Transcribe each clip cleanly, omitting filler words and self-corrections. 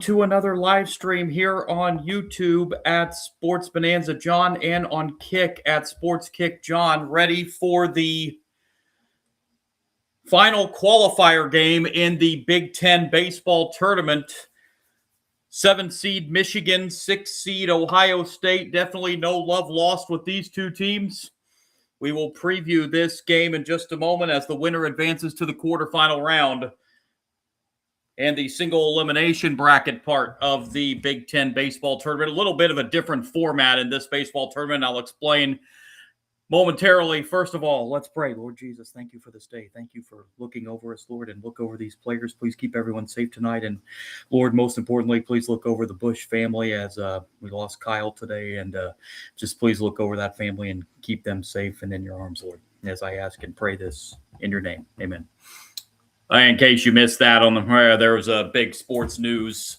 To another live stream here on YouTube at Sports Bonanza John and on Kick at Sports Kick John, ready for the final qualifier game in the Big Ten baseball tournament. 7 seed Michigan, 6 seed Ohio State. Definitely no love lost with these two teams. We will preview this game in just a moment as the winner advances to the quarterfinal round and the single elimination bracket part of the Big Ten baseball tournament. A little bit of a different format in this baseball tournament. I'll explain momentarily. First of all, let's pray. Lord Jesus, thank you for this day. Thank you for looking over us, Lord, and look over these players. Please keep everyone safe tonight. And Lord, most importantly, please look over the Bush family as we lost Kyle today. And just please look over that family and keep them safe and in your arms, Lord, as I ask and pray this in your name. Amen. In case you missed that, there was a big sports news.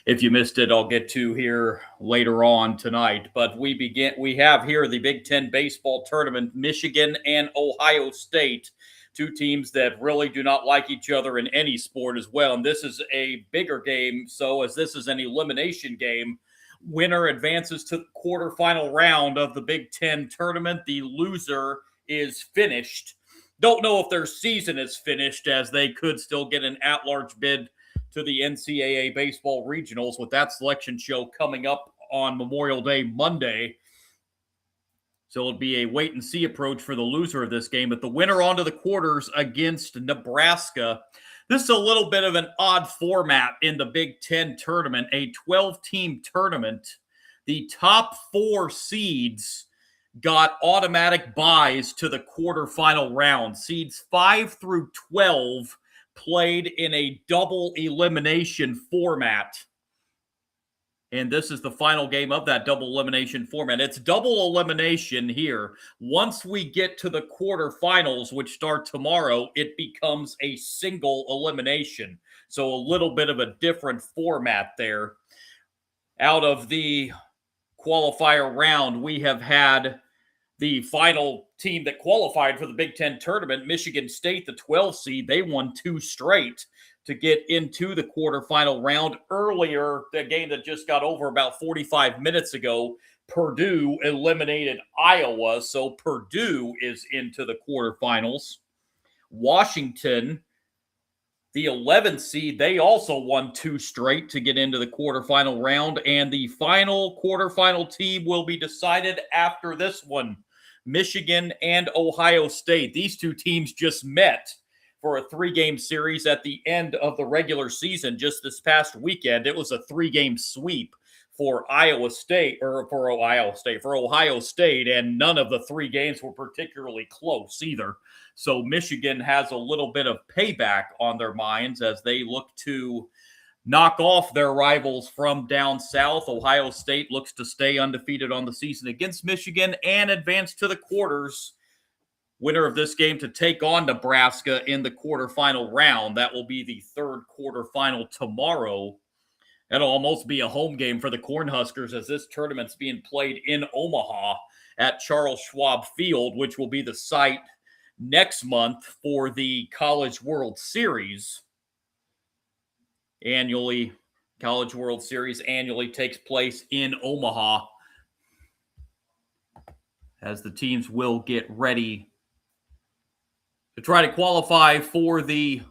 If you missed it, I'll get to here later on tonight. But we have here the Big Ten baseball tournament, Michigan and Ohio State, two teams that really do not like each other in any sport as well. And this is a bigger game, so as this is an elimination game, winner advances to the quarterfinal round of the Big Ten tournament. The loser is finished. Don't know if their season is finished, as they could still get an at-large bid to the NCAA baseball regionals with that selection show coming up on Memorial Day Monday. So it'll be a wait-and-see approach for the loser of this game. But the winner onto the quarters against Nebraska. This is a little bit of an odd format in the Big Ten tournament, a 12-team tournament. The top 4 seeds got automatic buys to the quarterfinal round. Seeds 5 through 12 played in a double elimination format. And this is the final game of that double elimination format. It's double elimination here. Once we get to the quarterfinals, which start tomorrow, it becomes a single elimination. So a little bit of a different format there. Out of the qualifier round, we have had the final team that qualified for the Big Ten tournament, Michigan State, the 12 seed. They won 2 straight to get into the quarterfinal round. Earlier, the game that just got over about 45 minutes ago, Purdue eliminated Iowa, so Purdue is into the quarterfinals. Washington, the 11th seed, they also won 2 straight to get into the quarterfinal round, and the final quarterfinal team will be decided after this one. Michigan and Ohio State. These two teams just met for a 3-game series at the end of the regular season just this past weekend. It was a 3-game sweep for Ohio State, and none of the 3 games were particularly close either. So Michigan has a little bit of payback on their minds as they look to knock off their rivals from down south. Ohio State looks to stay undefeated on the season against Michigan and advance to the quarters. Winner of this game to take on Nebraska in the quarterfinal round. That will be the 3rd quarterfinal tomorrow. That'll almost be a home game for the Cornhuskers as this tournament's being played in Omaha at Charles Schwab Field, which will be the site next month for the College World Series. Annually, College World Series annually takes place in Omaha as the teams will get ready to try to qualify for the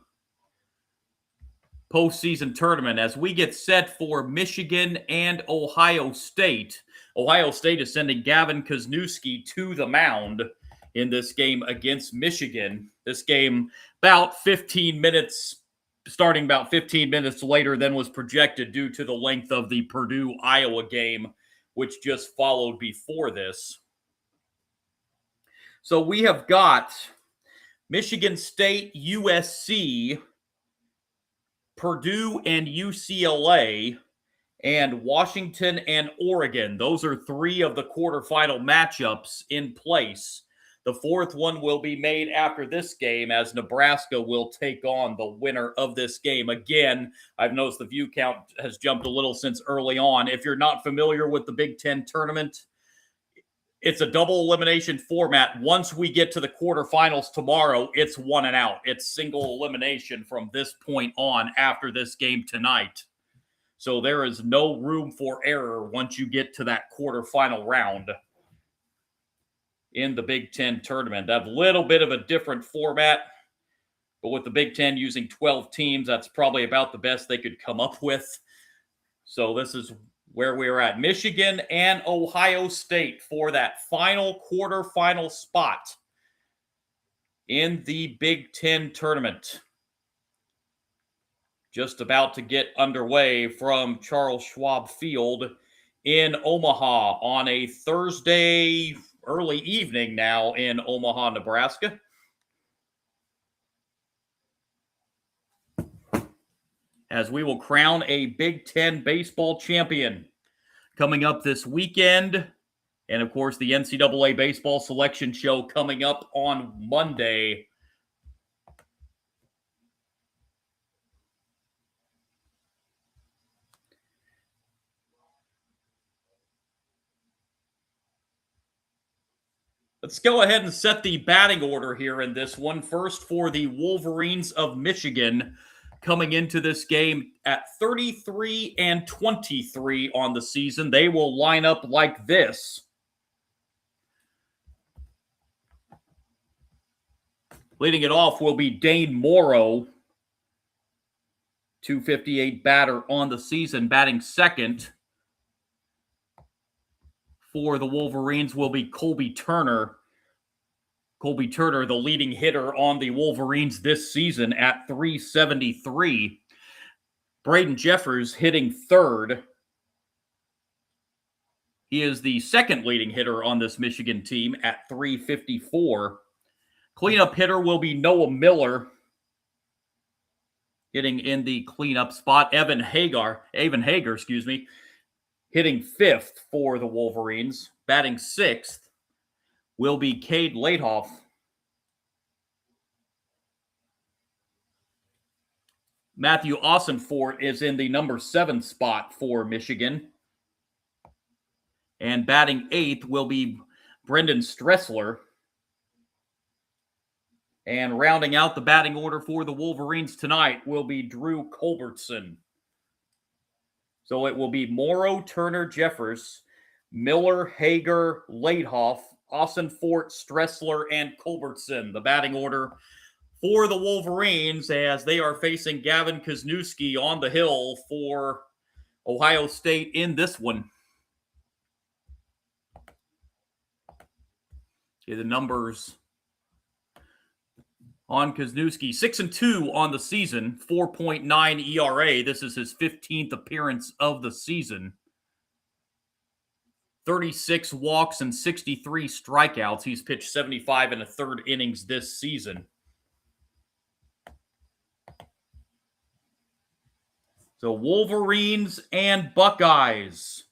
postseason tournament as we get set for Michigan and Ohio State. Ohio State is sending Gavin Kozniewski to the mound in this game against Michigan. This game starting about 15 minutes later than was projected due to the length of the Purdue-Iowa game, which just followed before this. So we have got Michigan State, USC, Purdue and UCLA, and Washington and Oregon. Those are 3 of the quarterfinal matchups in place. The 4th one will be made after this game as Nebraska will take on the winner of this game. Again, I've noticed the view count has jumped a little since early on. If you're not familiar with the Big Ten tournament, it's a double elimination format. Once we get to the quarterfinals tomorrow, it's 1 and out. It's single elimination from this point on after this game tonight. So there is no room for error once you get to that quarterfinal round in the Big Ten tournament. A little bit of a different format, but with the Big Ten using 12 teams, that's probably about the best they could come up with. So this is where we're at. Michigan and Ohio State for that final quarterfinal spot in the Big Ten tournament. Just about to get underway from Charles Schwab Field in Omaha on a Thursday early evening now in Omaha, Nebraska. As we will crown a Big Ten baseball champion coming up this weekend. And, of course, the NCAA Baseball Selection Show coming up on Monday. Let's go ahead and set the batting order here in this one. First for the Wolverines of Michigan, coming into this game at 33-23 on the season. They will line up like this. Leading it off will be Dane Morrow, .258 batter on the season. Batting second for the Wolverines will be Colby Turner. Colby Turner, the leading hitter on the Wolverines this season at .373. Braden Jeffers hitting third. He is the second leading hitter on this Michigan team at .354. Cleanup hitter will be Noah Miller, hitting in the cleanup spot. Evan Hager, hitting fifth for the Wolverines. Batting sixth will be Cade Laidhoff. Matthew Ossenfort is in the number 7 spot for Michigan. And batting eighth will be Brendan Stressler. And rounding out the batting order for the Wolverines tonight will be Drew Culbertson. So it will be Morrow, Turner, Jeffers, Miller, Hager, Laidhoff, Ossenfort, Stressler, and Culbertson. The batting order for the Wolverines as they are facing Gavin Kozniewski on the hill for Ohio State in this one. Okay, the numbers on Kozniewski: 6-2 on the season, 4.9 ERA. This is his 15th appearance of the season. 36 walks and 63 strikeouts. He's pitched 75 1/3 innings this season. So Wolverines and Buckeyes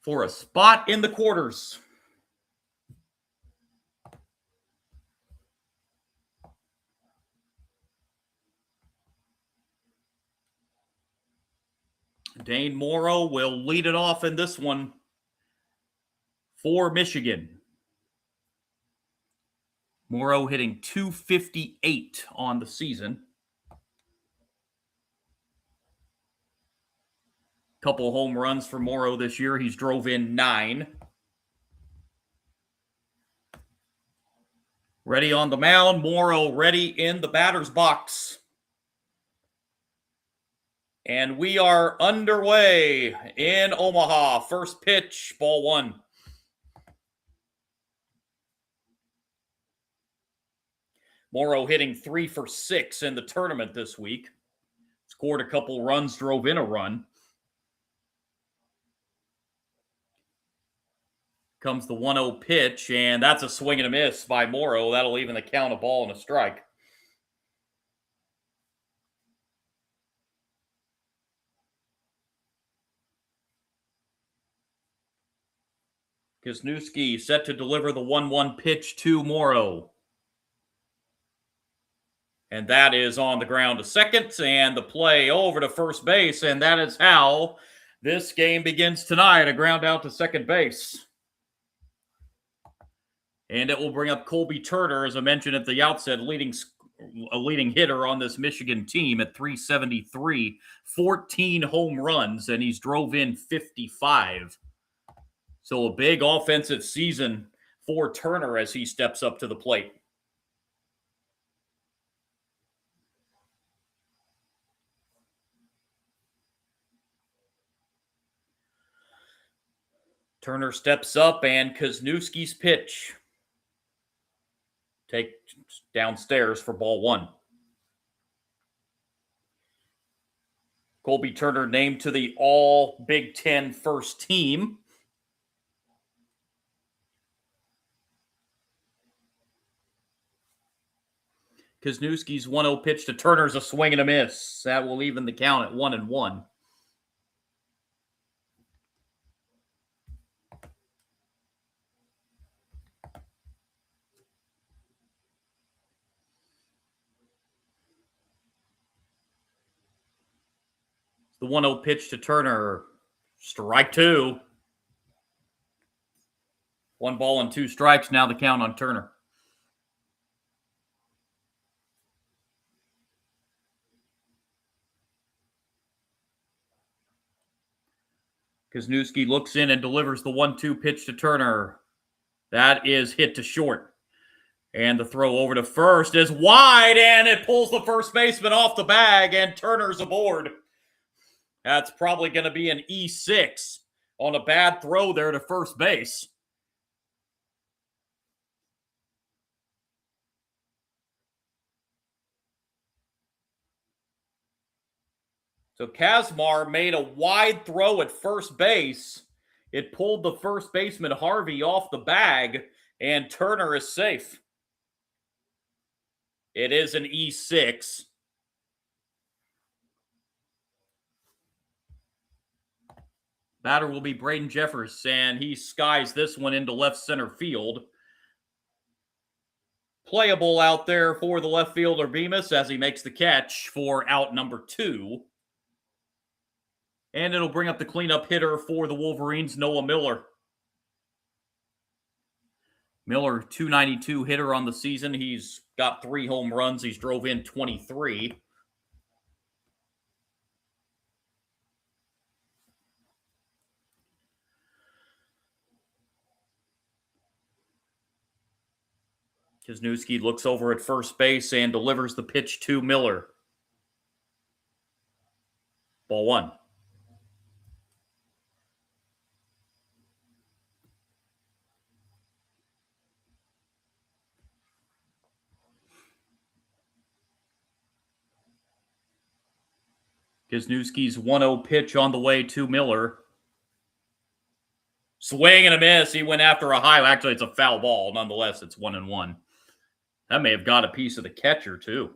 for a spot in the quarters. Dane Morrow will lead it off in this one for Michigan. Morrow hitting .258 on the season. Couple home runs for Morrow this year. He's drove in 9. Ready on the mound. Morrow ready in the batter's box. And we are underway in Omaha. First pitch, ball 1. Morrow hitting 3 for 6 in the tournament this week. Scored a couple runs, drove in a run. Comes the 1-0 pitch, and that's a swing and a miss by Morrow. That'll even the count a ball and a strike. Kozniewski set to deliver the 1-1 pitch to Morrow. And that is on the ground to second, and the play over to first base, and that is how this game begins tonight, a ground out to second base. And it will bring up Colby Turner, as I mentioned at the outset, leading a leading hitter on this Michigan team at 373, 14 home runs, and he's drove in 55. So a big offensive season for Turner as he steps up to the plate. Turner steps up, and Kozniewski's pitch. Take downstairs for ball one. Colby Turner named to the All Big Ten first team. Kozniewski's 1-0 pitch to Turner's a swing and a miss. That will even the count at 1-1. The 1-0 pitch to Turner. Strike two. 1 ball and 2 strikes. Now the count on Turner. Kozniewski looks in and delivers the 1-2 pitch to Turner. That is hit to short. And the throw over to first is wide, and it pulls the first baseman off the bag, and Turner's aboard. That's probably going to be an E6 on a bad throw there to first base. So Kazmar made a wide throw at first base. It pulled the first baseman Harvey off the bag, and Turner is safe. It is an E6. Batter will be Braden Jeffers, and he skies this one into left center field. Playable out there for the left fielder Bemis as he makes the catch for out number 2. And it'll bring up the cleanup hitter for the Wolverines, Noah Miller. Miller, 292 hitter on the season. He's got 3 home runs. He's drove in 23. Kozniewski looks over at first base and delivers the pitch to Miller. Ball 1. Kozniewski's 1-0 pitch on the way to Miller. Swing and a miss. He went after a high. Actually, it's a foul ball. Nonetheless, it's 1-1. That may have got a piece of the catcher, too.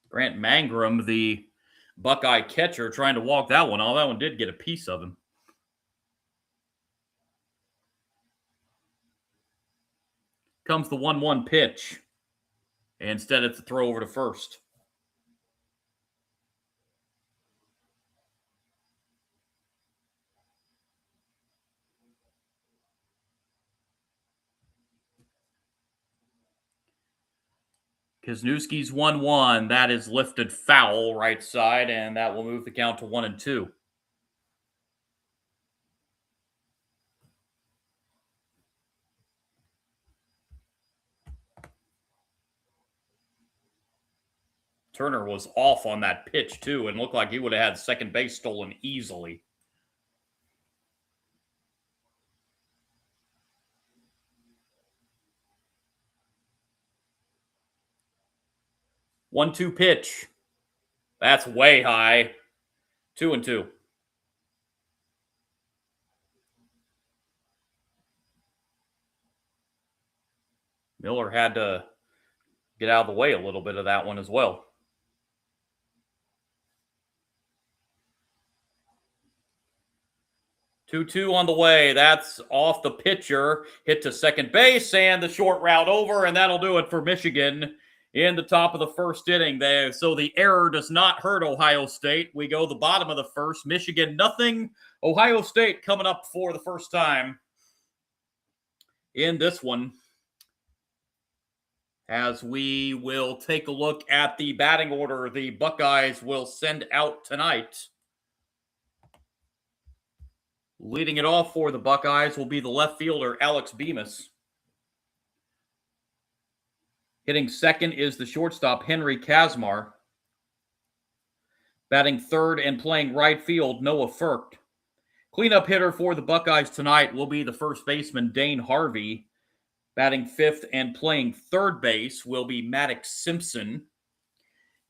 Grant Mangrum, the Buckeye catcher, trying to walk that one off. That one did get a piece of him. Comes the 1-1 pitch. And instead, it's a throw over to first. Kozniewski's 1-1. That is lifted foul right side, and that will move the count to 1-2. Turner was off on that pitch, too, and looked like he would have had second base stolen easily. One-two pitch. That's way high. 2-2. Miller had to get out of the way a little bit of that one as well. 2-2 on the way. That's off the pitcher. Hit to second base and the short route over, and that'll do it for Michigan in the top of the first inning there. So the error does not hurt Ohio State. We go the bottom of the first. Michigan, nothing. Ohio State coming up for the first time in this one, as we will take a look at the batting order the Buckeyes will send out tonight. Leading it off for the Buckeyes will be the left fielder, Alex Bemis. Hitting second is the shortstop, Henry Kazmar. Batting third and playing right field, Noah Furcht. Cleanup hitter for the Buckeyes tonight will be the first baseman, Dane Harvey. Batting fifth and playing third base will be Maddox Simpson.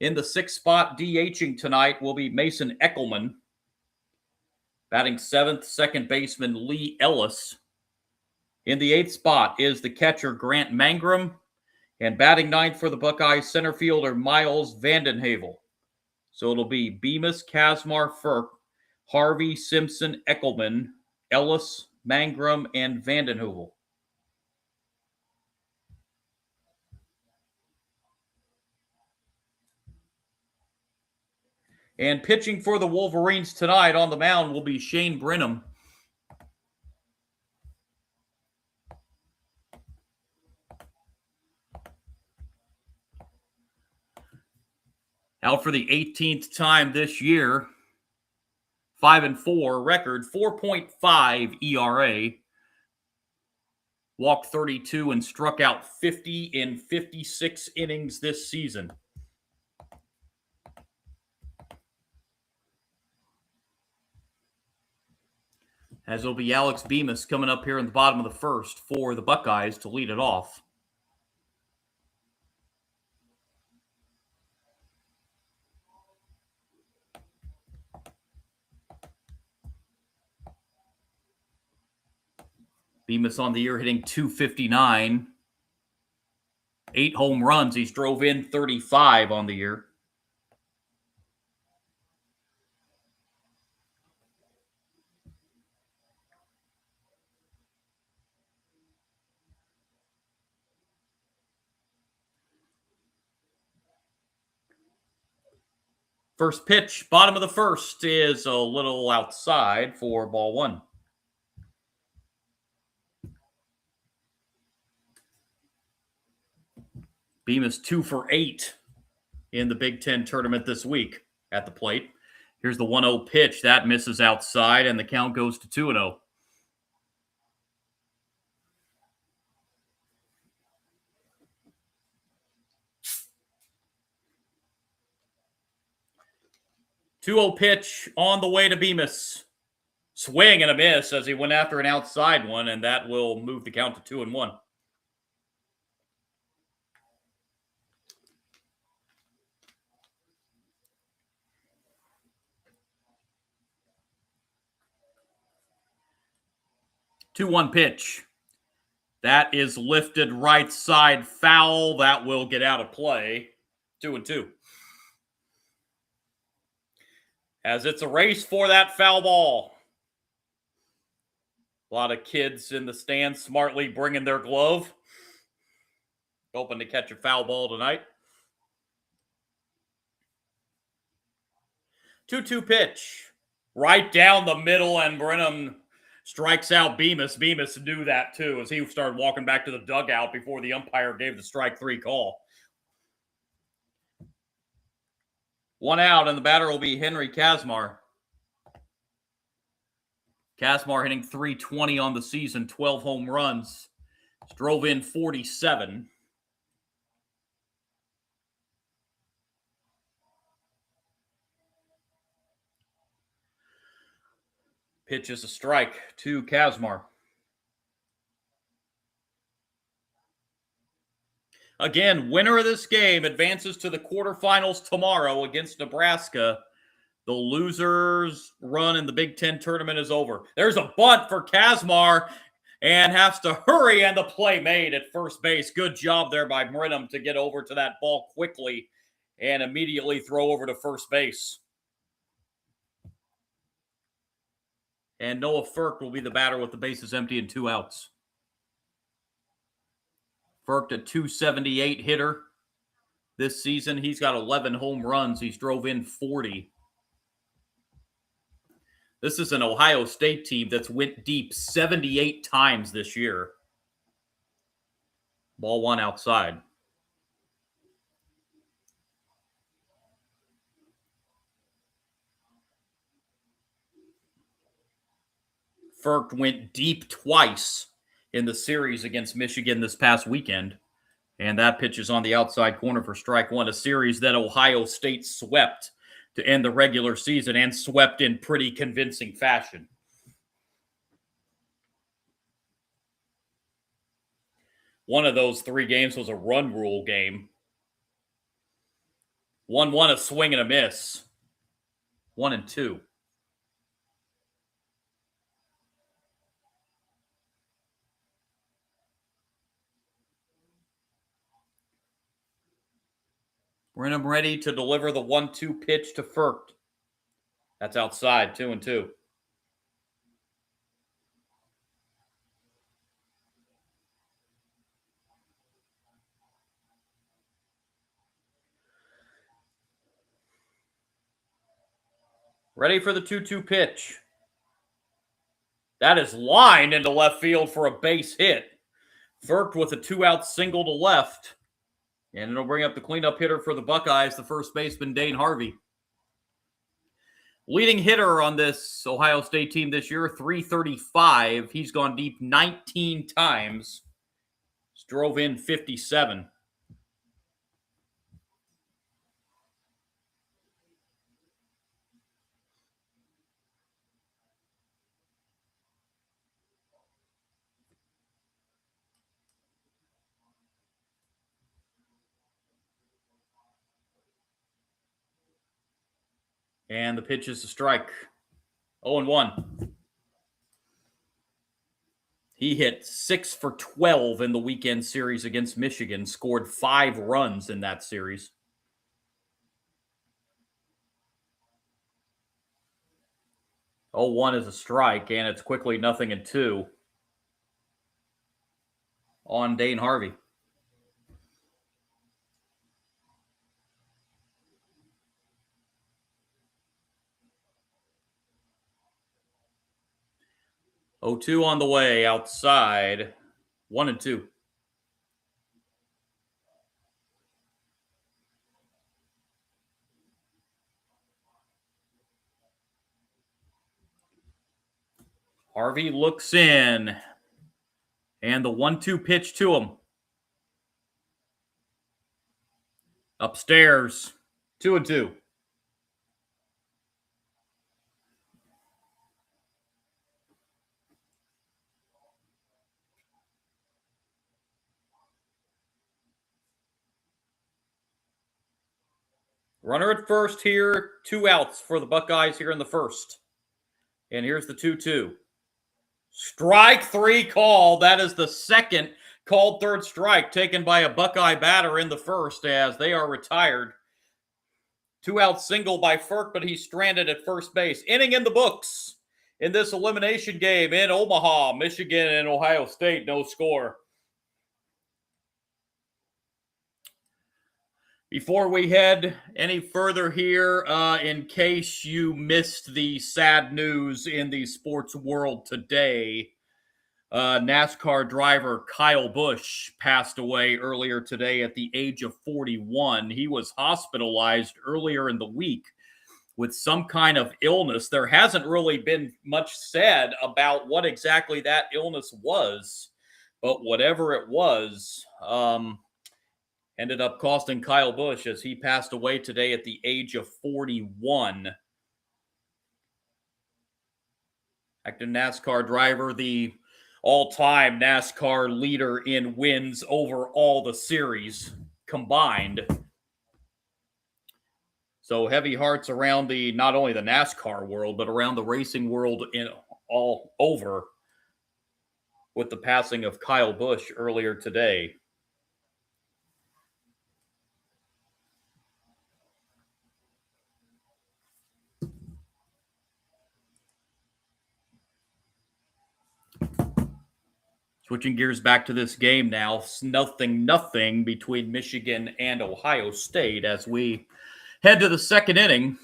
In the sixth spot, DHing tonight will be Mason Eckelman. Batting seventh, second baseman Lee Ellis. In the eighth spot is the catcher Grant Mangrum. And batting ninth for the Buckeyes, center fielder Miles Vandenhavel. So it'll be Bemis, Kazmar, Furcht, Harvey, Simpson, Eckelman, Ellis, Mangrum, and Vandenhoevel. And pitching for the Wolverines tonight on the mound will be Shane Brenham. Out for the 18th time this year. 5-4 record, 4.5 ERA. Walked 32 and struck out 50 in 56 innings this season. As it'll be Alex Bemis coming up here in the bottom of the first for the Buckeyes to lead it off. Bemis on the year hitting .259. 8 home runs. He's drove in 35 on the year. First pitch, bottom of the first, is a little outside for ball one. Bemis 2 for 8 in the Big Ten tournament this week at the plate. Here's the 1-0 pitch. That misses outside, and the count goes to 2-0. Two-0 pitch on the way to Bemis. Swing and a miss as he went after an outside one, and that will move the count to 2-1. Two-one pitch. That is lifted right side foul. That will get out of play. 2-2. As it's a race for that foul ball. A lot of kids in the stands smartly bringing their glove. Hoping to catch a foul ball tonight. 2-2 pitch. Right down the middle, and Brenham strikes out Bemis. Bemis knew that too as he started walking back to the dugout before the umpire gave the strike 3 call. 1 out, and the batter will be Henry Kazmar. Kazmar hitting .320 on the season, 12 home runs. Drove in 47. Pitch is a strike to Kazmar. Again, winner of this game advances to the quarterfinals tomorrow against Nebraska. The loser's run in the Big Ten tournament is over. There's a bunt for Kazmar and has to hurry, and the play made at first base. Good job there by Brenham to get over to that ball quickly and immediately throw over to first base. And Noah Furcht will be the batter with the bases empty and 2 outs. Furcht, a .278 hitter. this season. He's got 11 home runs. He's drove in 40. This is an Ohio State team that's went deep 78 times this year. Ball one outside. Ferk went deep twice in the series against Michigan this past weekend. And that pitch is on the outside corner for strike one, a series that Ohio State swept to end the regular season and swept in pretty convincing fashion. One of those 3 games was a run rule game. 1-1 a swing and a miss. 1-2. Brenham ready to deliver the 1-2 pitch to Ferk. That's outside, 2-2. Ready for the 2-2 pitch. That is lined into left field for a base hit. Ferk with a 2-out single to left. And it'll bring up the cleanup hitter for the Buckeyes, the first baseman, Dane Harvey. Leading hitter on this Ohio State team this year, 335. He's gone deep 19 times. He's drove in 57. And the pitch is a strike. 0-1. He hit 6 for 12 in the weekend series against Michigan, scored 5 runs in that series. 0-1 is a strike, and it's quickly 0-2 on Dane Harvey. Oh, 2 on the way, outside, 1-2. Harvey looks in, and the 1-2 pitch to him. Upstairs, 2-2. Runner at first here, 2 outs for the Buckeyes here in the first. And here's the 2-2. Strike 3 call. That is the second called third strike taken by a Buckeye batter in the first as they are retired. 2-out single by Ferk, but he's stranded at first base. Inning in the books in this elimination game in Omaha, Michigan and Ohio State. No score. Before we head any further here, in case you missed the sad news in the sports world today, NASCAR driver Kyle Busch passed away earlier today at the age of 41. He was hospitalized earlier in the week with some kind of illness. There hasn't really been much said about what exactly that illness was, but whatever it was, ended up costing Kyle Busch as he passed away today at the age of 41. Active NASCAR driver, the all-time NASCAR leader in wins over all the series combined. So heavy hearts around the not only the NASCAR world, but around the racing world in all over with the passing of Kyle Busch earlier today. Switching gears back to this game now, nothing between Michigan and Ohio State as we head to the second inning.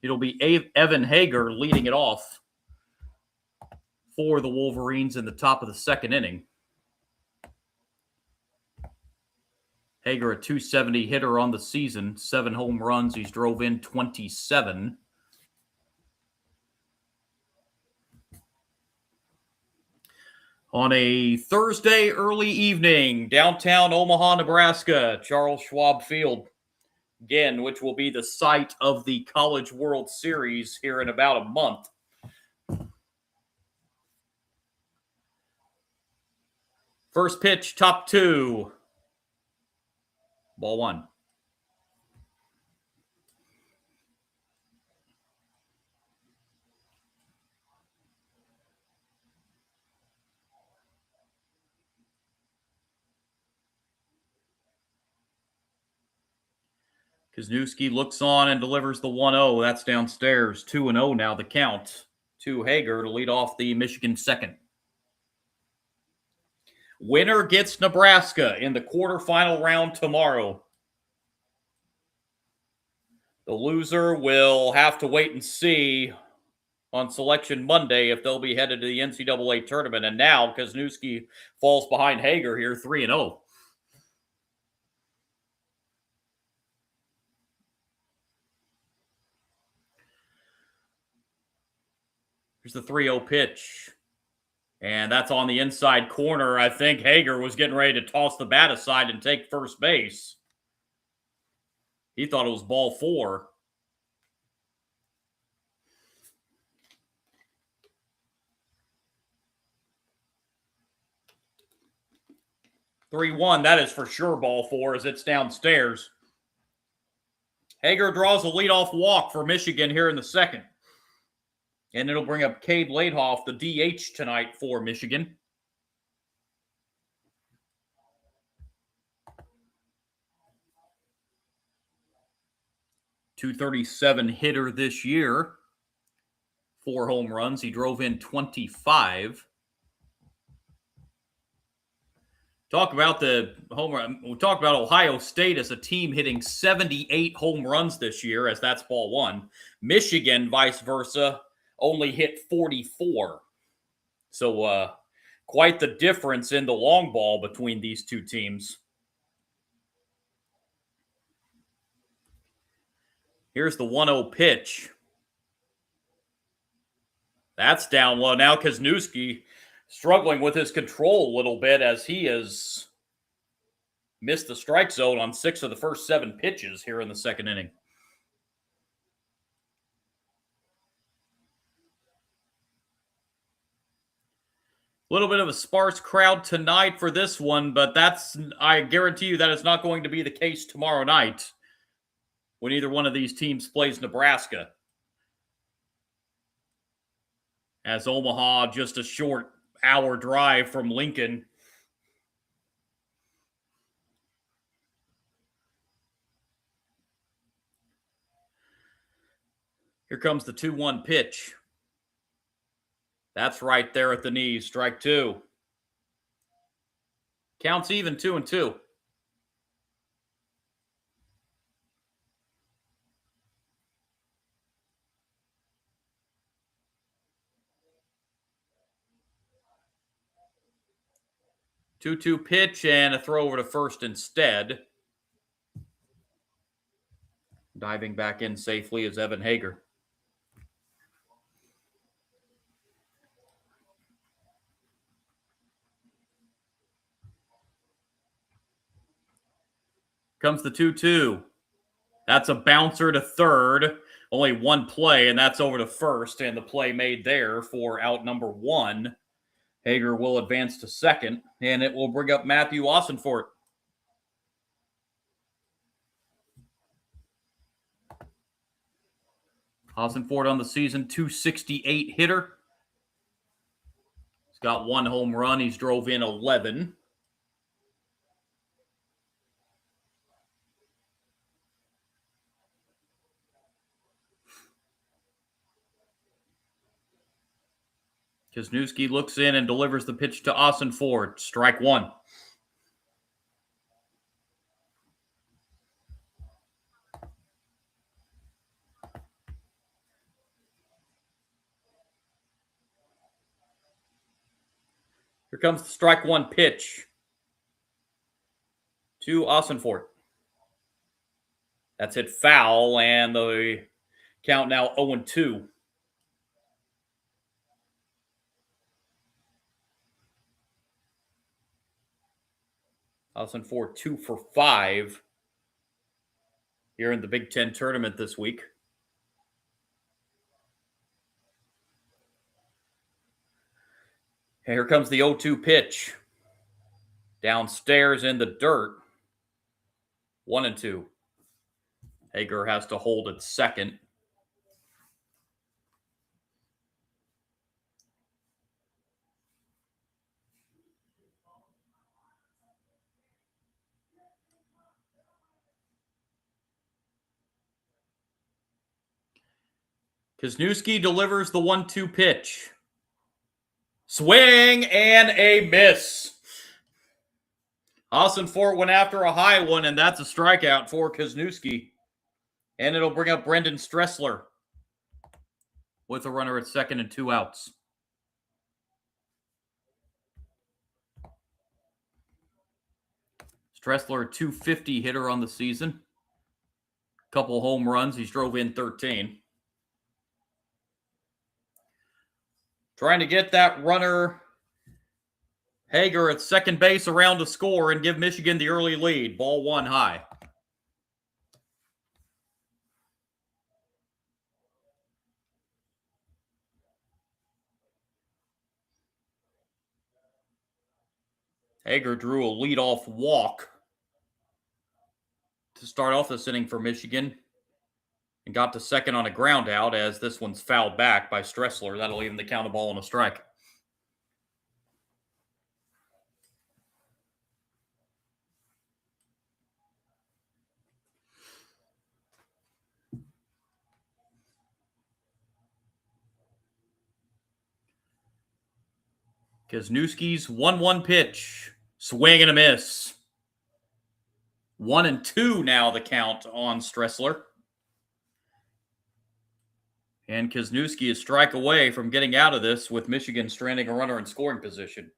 It'll be Evan Hager leading it off for the Wolverines in the top of the second inning. Hager, a .270 hitter on the season, 7 home runs. He's drove in 27. On a Thursday early evening, downtown Omaha, Nebraska, Charles Schwab Field, again, which will be the site of the College World Series here in about a month. First pitch, top 2. Ball 1. Wisniewski looks on and delivers the 1-0. That's downstairs. 2-0 now the count to Hager to lead off the Michigan second. Winner gets Nebraska in the quarterfinal round tomorrow. The loser will have to wait and see on Selection Monday if they'll be headed to the NCAA tournament. And now Wisniewski falls behind Hager here, 3-0. Here's the 3-0 pitch. And that's on the inside corner. I think Hager was getting ready to toss the bat aside and take first base. He thought it was ball 4. (3-1). That is for sure ball 4 as it's downstairs. Hager draws a leadoff walk for Michigan here in the second. And it'll bring up Cade Laidhoff, the DH tonight for Michigan. .237 hitter this year. 4 home runs. He drove in 25. Talk about the home run. We talked about Ohio State as a team hitting 78 home runs this year, as that's ball 1. Michigan, vice versa, only hit 44. So quite the difference in the long ball between these two teams. Here's the 1-0 pitch. That's down low. Now Wisniewski struggling with his control a little bit as he has missed the strike zone on 6 of the first 7 pitches here in the second inning. A little bit of a sparse crowd tonight for this one, but I guarantee you that is not going to be the case tomorrow night when either one of these teams plays Nebraska. As Omaha, just a short hour drive from Lincoln. Here comes the 2-1 pitch. That's right there at the knees. Strike 2. Counts even, 2-2. Two-two pitch and a throw over to first instead. Diving back in safely is Evan Hager. Comes the 2-2. That's a bouncer to third. Only one play, and that's over to first. And the play made there for out number 1. Hager will advance to second, and it will bring up Matthew Ossenfort. Ossenfort on the season, .268 hitter. He's got 1 home run. He's drove in 11. Wisniewski looks in and delivers the pitch to Austin Ford. Strike one. Here comes the strike one pitch to Austin Ford. That's hit foul, and the count now 0-2. Austin Ford 2 for 5 here in the Big Ten tournament this week. And here comes the 0-2 pitch. Downstairs in the dirt. 1-2. Hager has to hold at second. Wisniewski delivers the 1-2 pitch. Swing and a miss. Austin Ford went after a high one, and that's a strikeout for Wisniewski. And it'll bring up Brendan Stressler with a runner at second and 2 outs. Stressler, a .250 hitter on the season. Couple home runs. He's drove in 13. Trying to get that runner, Hager, at second base around to score and give Michigan the early lead. Ball one high. Hager drew a leadoff walk to start off this inning for Michigan and got to second on a ground out as this one's fouled back by Stressler. That'll even the count of ball and a strike. Wisniewski's 1-1 pitch. Swing and a miss. 1-2 now the count on Stressler. And Wisniewski is strike away from getting out of this with Michigan stranding a runner in scoring position.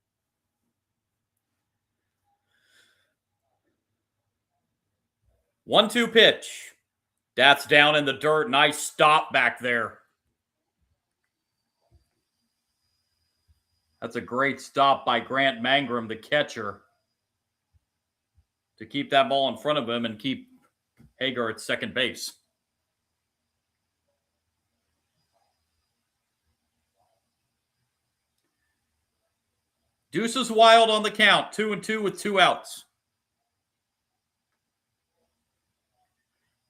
One-two pitch. That's down in the dirt. Nice stop back there. That's a great stop by Grant Mangrum, the catcher, to keep that ball in front of him and keep Hager at second base. Deuces Wild on the count, 2-2 with 2 outs.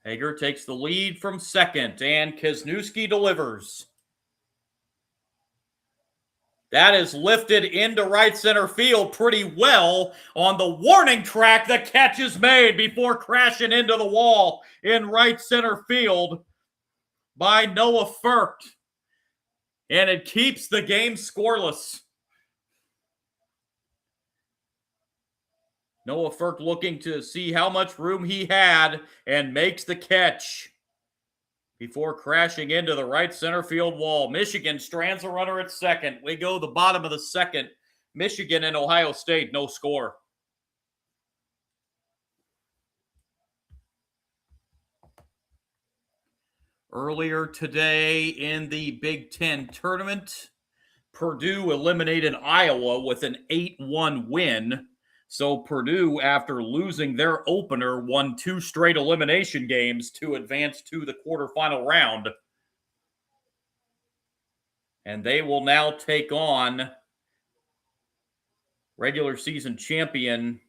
Hager takes the lead from second, and Wisniewski delivers. That is lifted into right center field pretty well on the warning track. The catch is made before crashing into the wall in right center field by Noah Furk. And it keeps the game scoreless. Noah Furk looking to see how much room he had and makes the catch before crashing into the right center field wall. Michigan strands a runner at second. We go the bottom of the second. Michigan and Ohio State, no score. Earlier today in the Big Ten tournament, Purdue eliminated Iowa with an 8-1 win. So Purdue, after losing their opener, won 2 straight elimination games to advance to the quarterfinal round. And they will now take on regular season champion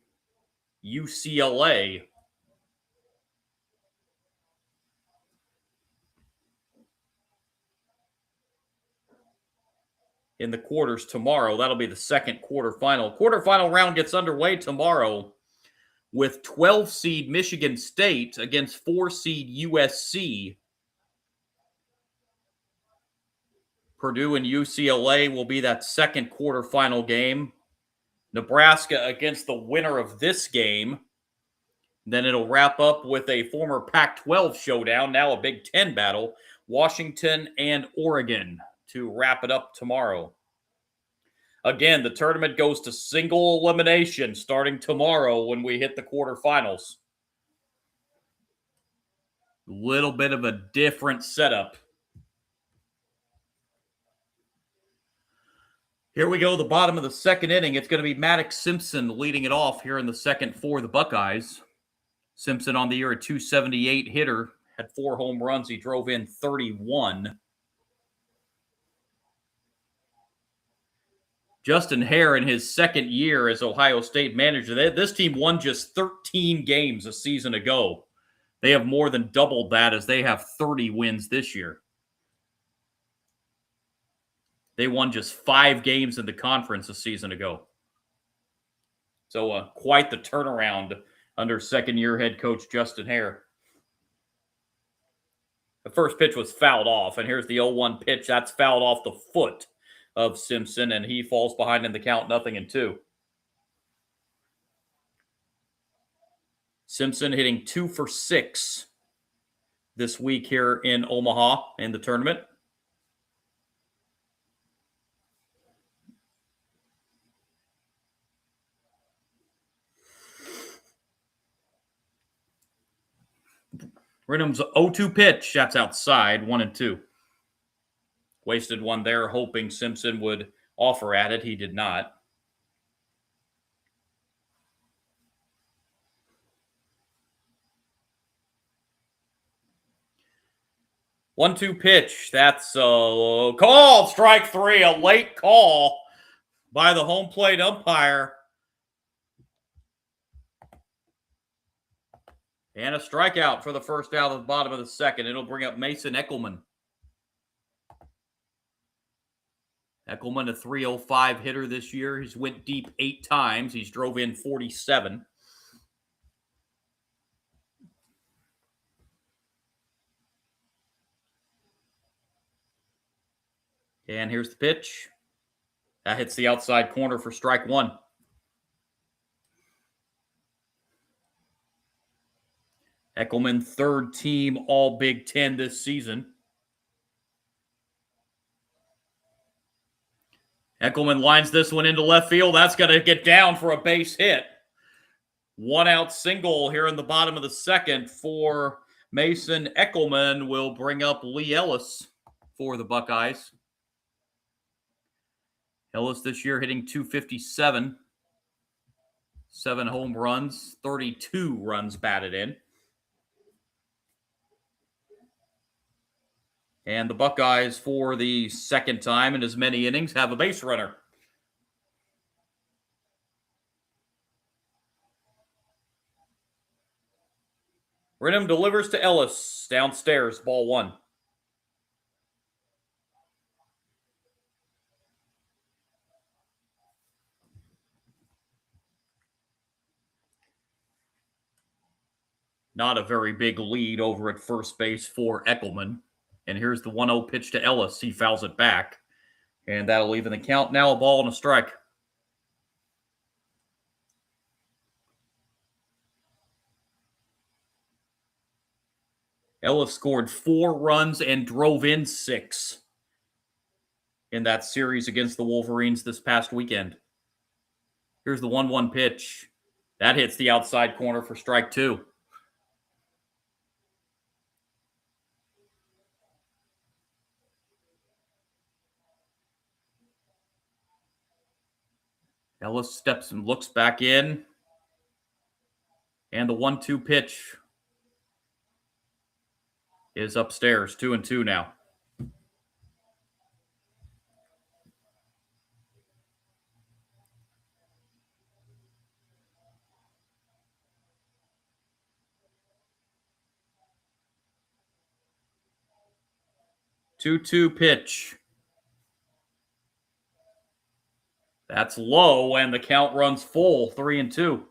UCLA. In the quarters tomorrow. That'll be the second quarterfinal. Quarterfinal round gets underway tomorrow with 12-seed Michigan State against 4-seed USC. Purdue and UCLA will be that second quarterfinal game. Nebraska against the winner of this game. Then it'll wrap up with a former Pac-12 showdown, now a Big Ten battle, Washington and Oregon, to wrap it up tomorrow. Again, the tournament goes to single elimination starting tomorrow when we hit the quarterfinals. Little bit of a different setup. Here we go, the bottom of the second inning. It's going to be Maddox Simpson leading it off here in the second for the Buckeyes. Simpson on the year, a .278 hitter, had 4 home runs. He drove in 31. Justin Hare in his second year as Ohio State manager. This team won just 13 games a season ago. They have more than doubled that as they have 30 wins this year. They won just 5 games in the conference a season ago. So quite the turnaround under second-year head coach Justin Hare. The first pitch was fouled off, and here's the 0-1 pitch. That's fouled off the foot of Simpson, and he falls behind in the count, 0-2. Simpson hitting 2 for 6 this week here in Omaha in the tournament. Ridham's 0-2 pitch. That's outside, 1-2. Wasted one there, hoping Simpson would offer at it. He did not. One-two pitch. That's a call. Strike 3. A late call by the home plate umpire. And a strikeout for the first out of the bottom of the second. It'll bring up Mason Eckelman. Eckelman, a .305 hitter this year. He's went deep 8 times. He's drove in 47. And here's the pitch. That hits the outside corner for strike 1. Eckelman, third team All Big Ten this season. Eckelman lines this one into left field. That's going to get down for a base hit. 1-out single here in the bottom of the second for Mason Eckelman will bring up Lee Ellis for the Buckeyes. Ellis this year hitting .257. 7 home runs, 32 runs batted in. And the Buckeyes, for the second time in as many innings, have a base runner. Ridham delivers to Ellis. Downstairs, ball 1. Not a very big lead over at first base for Eckelman. And here's the 1-0 pitch to Ellis. He fouls it back. And that'll even the count. Now a ball and a strike. Ellis scored 4 runs and drove in 6 in that series against the Wolverines this past weekend. Here's the 1-1 pitch. That hits the outside corner for strike 2. Ellis steps and looks back in. And the 1-2 pitch is upstairs. 2-2 now. Two-two pitch. That's low, and the count runs full, 3-2.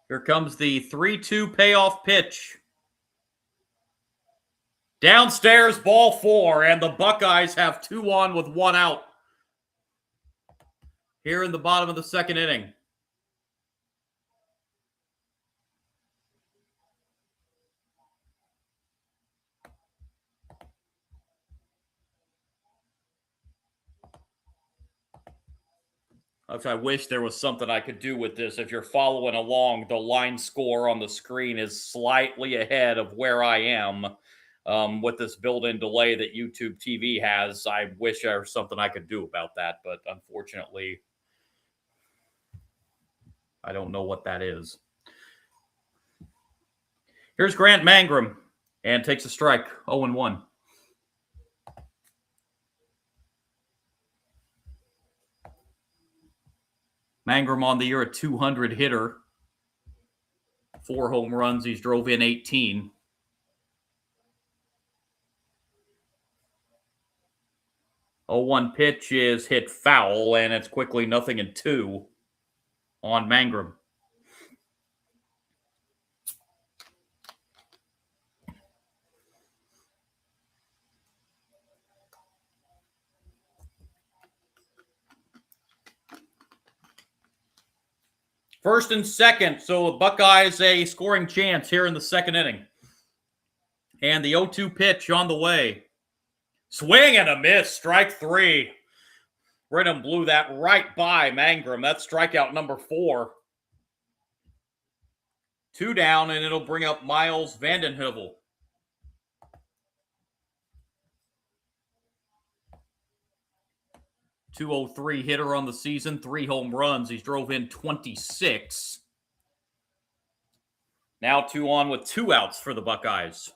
Here comes the 3-2 payoff pitch. Downstairs, ball 4, and the Buckeyes have 2 on with 1 out. Here in the bottom of the second inning. I wish there was something I could do with this. If you're following along, the line score on the screen is slightly ahead of where I am with this built-in delay that YouTube TV has. I wish there was something I could do about that, but unfortunately, I don't know what that is. Here's Grant Mangrum, and takes a strike, 0-1. Mangrum on the year, a 200 hitter. 4 home runs. He's drove in 18. Oh, 1 pitch is hit foul, and it's quickly 0-2 on Mangrum. First and second, so the Buckeyes a scoring chance here in the second inning. And the 0-2 pitch on the way. Swing and a miss, strike 3. Brenham blew that right by Mangrum. That's strikeout number 4. 2 down, and it'll bring up Miles Vandenheuvel. .203 hitter on the season, 3 home runs. He's drove in 26. Now 2 on with 2 outs for the Buckeyes.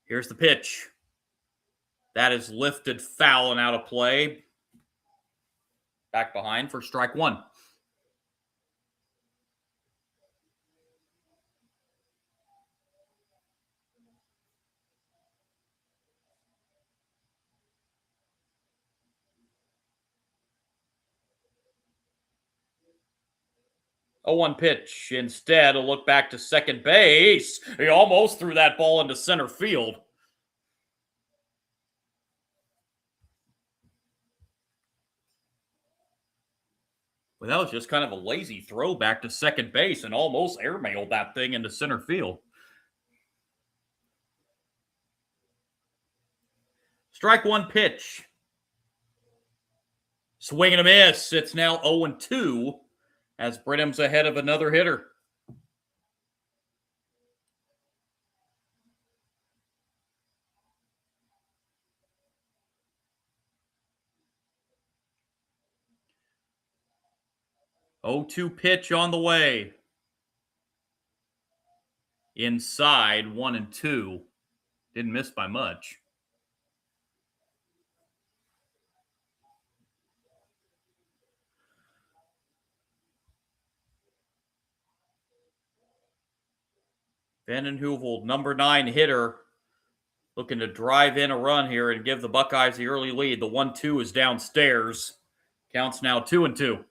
Here's the pitch. That is lifted foul and out of play. Back behind for strike 1. A 1 pitch. Instead, a look back to second base. He almost threw that ball into center field. Well, that was just kind of a lazy throw back to second base and almost airmailed that thing into center field. Strike 1 pitch. Swing and a miss. It's now 0-2 as Brenham's ahead of another hitter. .0-2 pitch on the way. Inside, 1-2. Didn't miss by much. Vandenheuvel, number 9 hitter, looking to drive in a run here and give the Buckeyes the early lead. The 1-2 is downstairs. Counts now 2-2.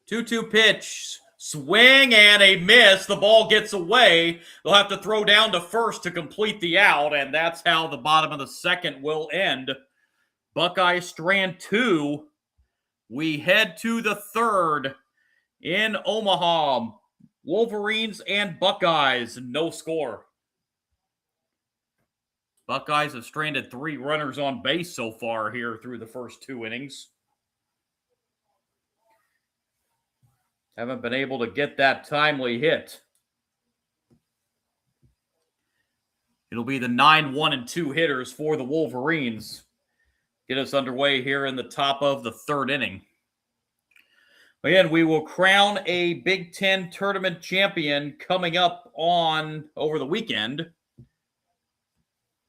Two-two pitch, swing and a miss. The ball gets away. They'll have to throw down to first to complete the out, and that's how the bottom of the second will end. Buckeye strand 2. We head to the third in Omaha. Wolverines and Buckeyes, no score. Buckeyes have stranded 3 runners on base so far here through the first 2 innings. Haven't been able to get that timely hit. It'll be the 9, 1, and 2 hitters for the Wolverines. Get us underway here in the top of the third inning. Again, we will crown a Big Ten tournament champion coming up over the weekend.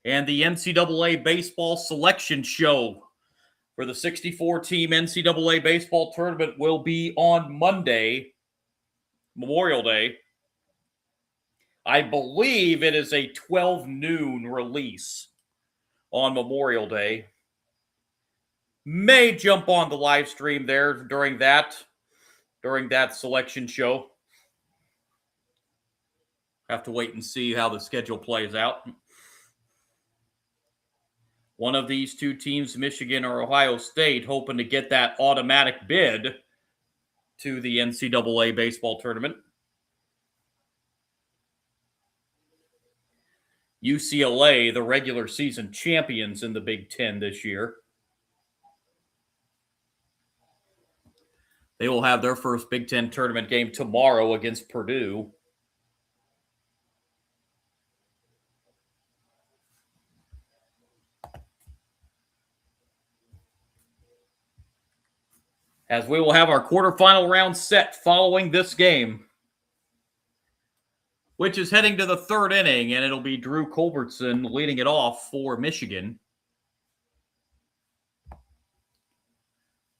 And the NCAA Baseball Selection Show for the 64-team NCAA Baseball Tournament will be on Monday, Memorial Day. I believe it is a 12 noon release on Memorial Day. May jump on the live stream there during that selection show. Have to wait and see how the schedule plays out. One of these two teams, Michigan or Ohio State, hoping to get that automatic bid to the NCAA baseball tournament. UCLA, the regular season champions in the Big Ten this year. They will have their first Big Ten tournament game tomorrow against Purdue. As we will have our quarterfinal round set following this game, which is heading to the third inning, and it'll be Drew Culbertson leading it off for Michigan.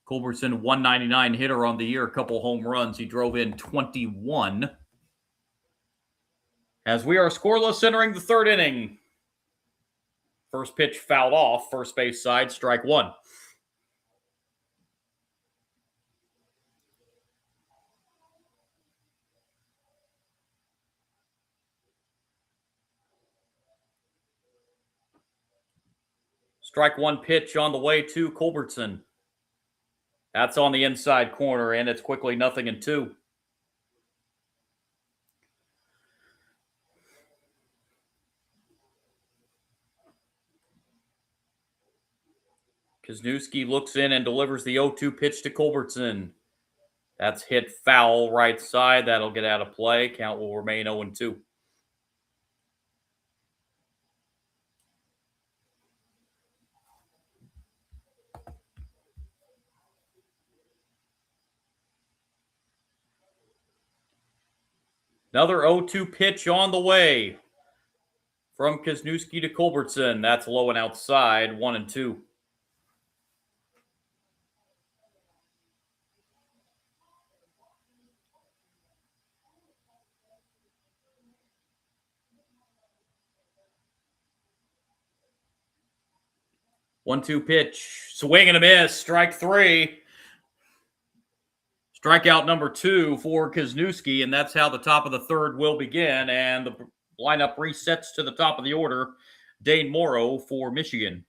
Culbertson, 199 hitter on the year, a couple home runs. He drove in 21. As we are scoreless entering the third inning. First pitch fouled off, first base side, strike one. Strike one pitch on the way to Culbertson. That's on the inside corner, and it's quickly 0-2. Wisniewski looks in and delivers the 0-2 pitch to Culbertson. That's hit foul right side. That'll get out of play. Count will remain 0-2. Another 0-2 pitch on the way from Wisniewski to Culbertson. That's low and outside, 1-2. One-two pitch, swing and a miss, strike three. Strikeout number 2 for Wisniewski, and that's how the top of the third will begin. And the lineup resets to the top of the order. Dane Morrow for Michigan.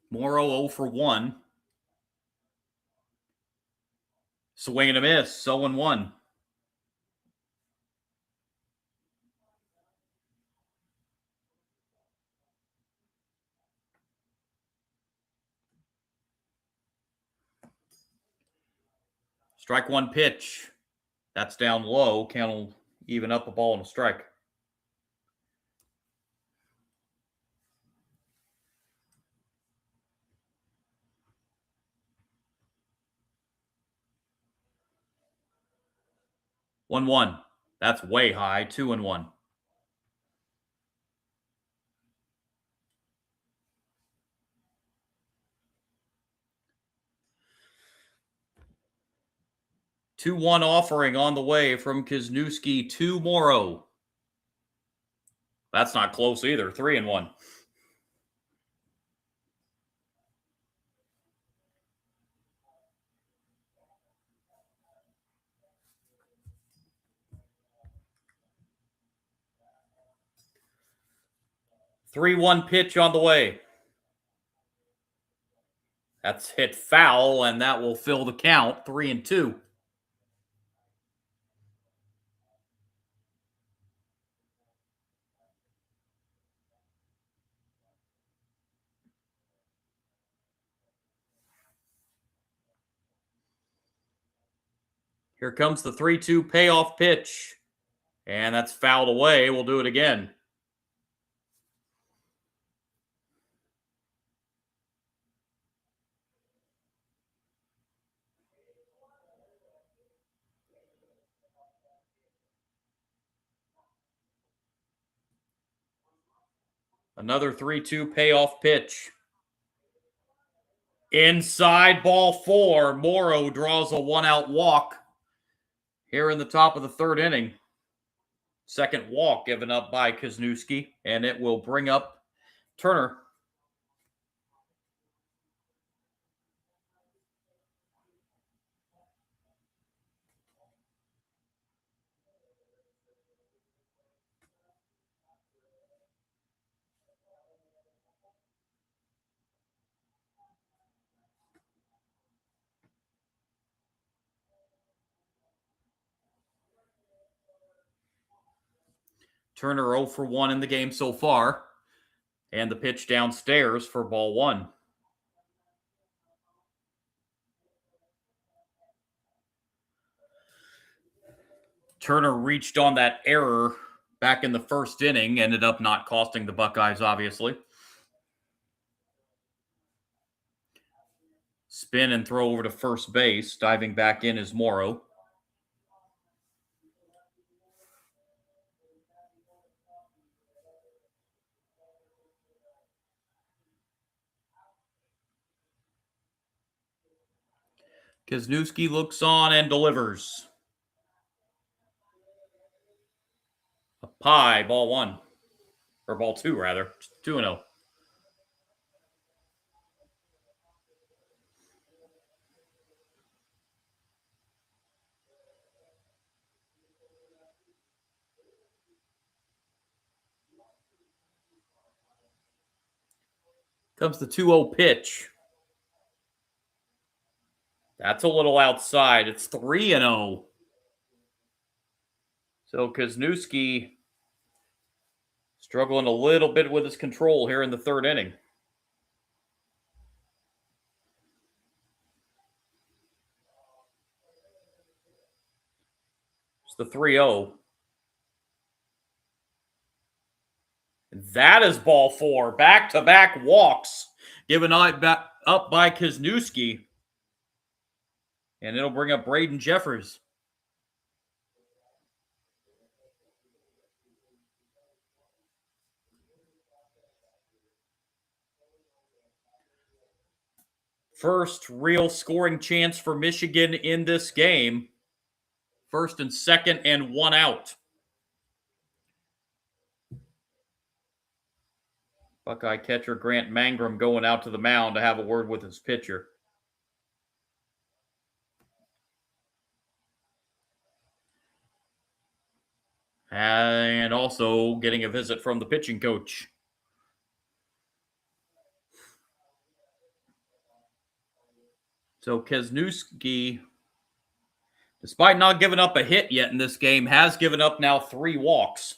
Morrow 0 for 1. Swing and a miss, 0-1. Strike one pitch. That's down low. Count will even up a ball and a strike. One. That's way high. 2-1. Two-one offering on the way from Wisniewski to Morrow. That's not close either. 3-1. Three-one pitch on the way. That's hit foul, and that will fill the count. 3-2. Here comes the 3-2 payoff pitch. And that's fouled away. We'll do it again. Another 3-2 payoff pitch. Inside, ball 4. Morrow draws a 1-out walk here in the top of the third inning. Second walk given up by Wisniewski, and it will bring up Turner. Turner 0 for 1 in the game so far. And the pitch downstairs for ball 1. Turner reached on that error back in the first inning, ended up not costing the Buckeyes, obviously. Spin and throw over to first base. Diving back in is Morrow. Wisniewski looks on and delivers. A pie, ball 1. Or ball 2, rather. 2-0. Comes the 2-0 pitch. That's a little outside. It's 3-0. So Wisniewski struggling a little bit with his control here in the third inning. It's the 3-0. That is ball 4. Back-to-back walks given up by Wisniewski. And it'll bring up Braden Jeffers. First real scoring chance for Michigan in this game. First and second and 1 out. Buckeye catcher Grant Mangrum going out to the mound to have a word with his pitcher. And also getting a visit from the pitching coach. So Wisniewski, despite not giving up a hit yet in this game, has given up now 3 walks.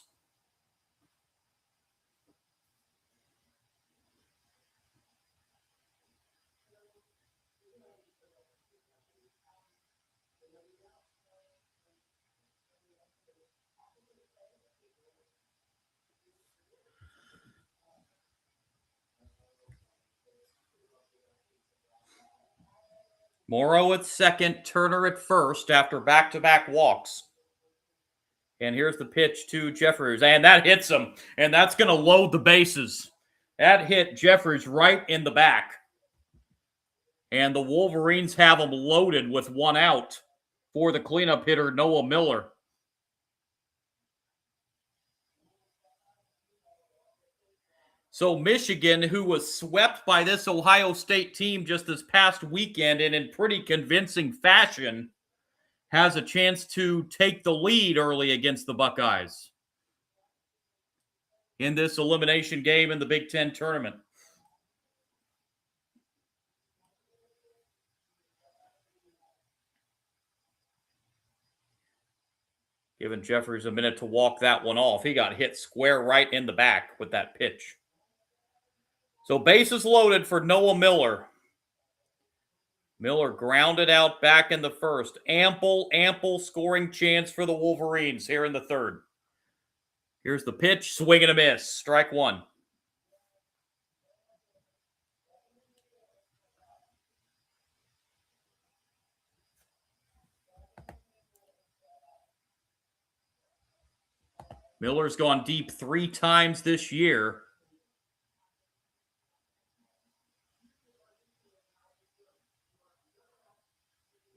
Morrow at second, Turner at first after back-to-back walks. And here's the pitch to Jeffers, and that hits him, and that's going to load the bases. That hit Jeffers right in the back. And the Wolverines have him loaded with 1 out for the cleanup hitter, Noah Miller. So Michigan, who was swept by this Ohio State team just this past weekend and in pretty convincing fashion, has a chance to take the lead early against the Buckeyes in this elimination game in the Big Ten tournament. Giving Jeffers a minute to walk that one off. He got hit square right in the back with that pitch. So bases loaded for Noah Miller. Miller grounded out back in the first. Ample scoring chance for the Wolverines here in the third. Here's the pitch, swing and a miss. Strike 1. Miller's gone deep 3 times this year.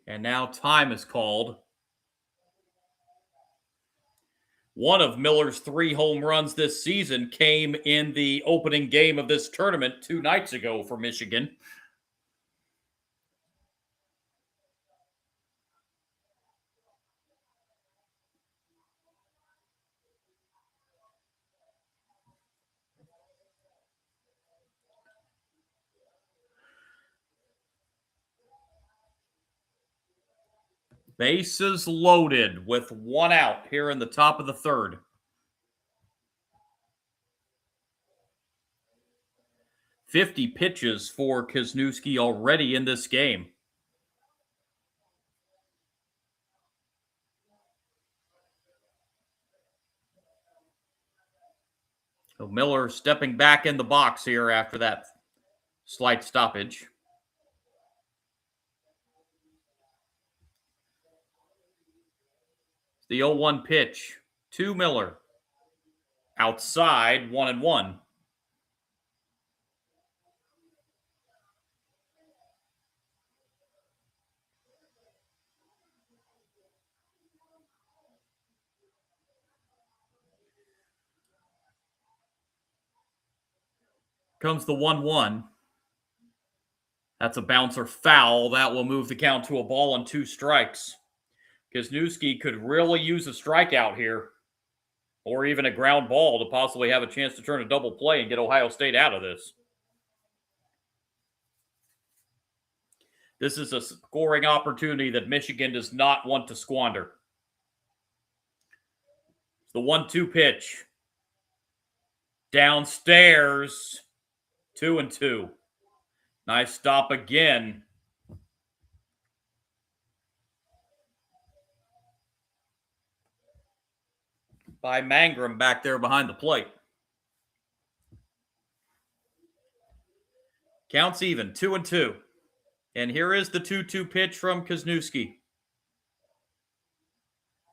And now time is called. One of Miller's 3 home runs this season came in the opening game of this tournament 2 nights ago for Michigan. Bases loaded with 1 out here in the top of the 3rd. 50 pitches for Wisniewski already in this game. So Miller stepping back in the box here after that slight stoppage. The 0-1 pitch to Miller. Outside, 1-1. Comes the 1-1. That's a bouncer foul. That will move the count to a ball and 2 strikes. Wisniewski could really use a strikeout here, or even a ground ball to possibly have a chance to turn a double play and get Ohio State out of this. This is a scoring opportunity that Michigan does not want to squander. The 1-2 pitch. Downstairs. 2-2. Nice stop again. By Mangrum back there behind the plate. Counts even, 2-2. And here is the 2-2 pitch from Wisniewski.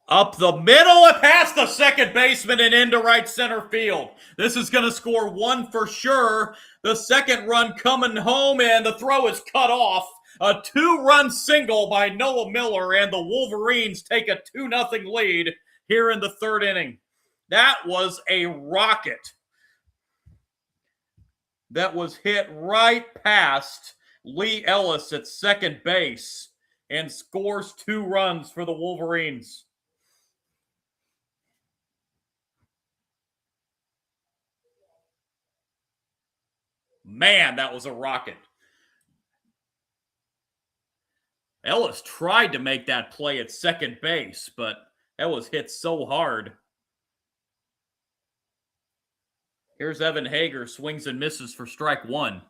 Up the middle and past the second baseman and into right center field. This is going to score 1 for sure. The second run coming home, and the throw is cut off. A 2-run single by Noah Miller, and the Wolverines take a 2-0 lead here in the 3rd inning. That was a rocket that was hit right past Lee Ellis at second base and scores 2 runs for the Wolverines. Man, that was a rocket. Ellis tried to make that play at second base, but that was hit so hard. Here's Evan Hager, swings and misses for strike 1.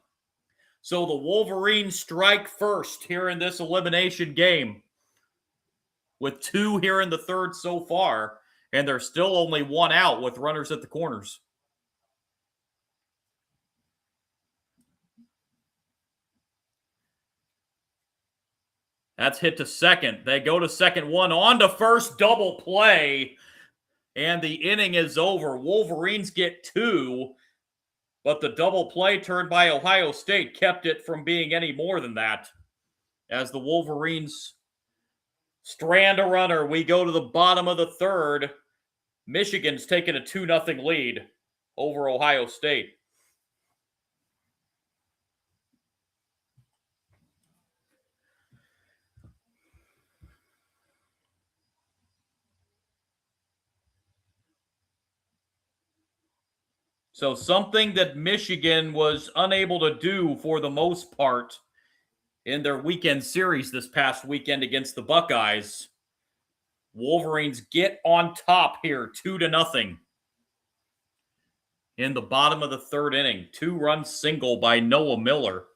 So the Wolverines strike first here in this elimination game, with 2 here in the 3rd so far, and there's still only 1 out with runners at the corners. That's hit to second. They go to second, 1 on to first, double play. And the inning is over. Wolverines get 2, but the double play turned by Ohio State kept it from being any more than that. As the Wolverines strand a runner, we go to the bottom of the 3rd. Michigan's taking a 2-0 lead over Ohio State. So something that Michigan was unable to do for the most part in their weekend series this past weekend against the Buckeyes. Wolverines get on top here, 2-0. In the bottom of the 3rd inning, 2-run single by Noah Miller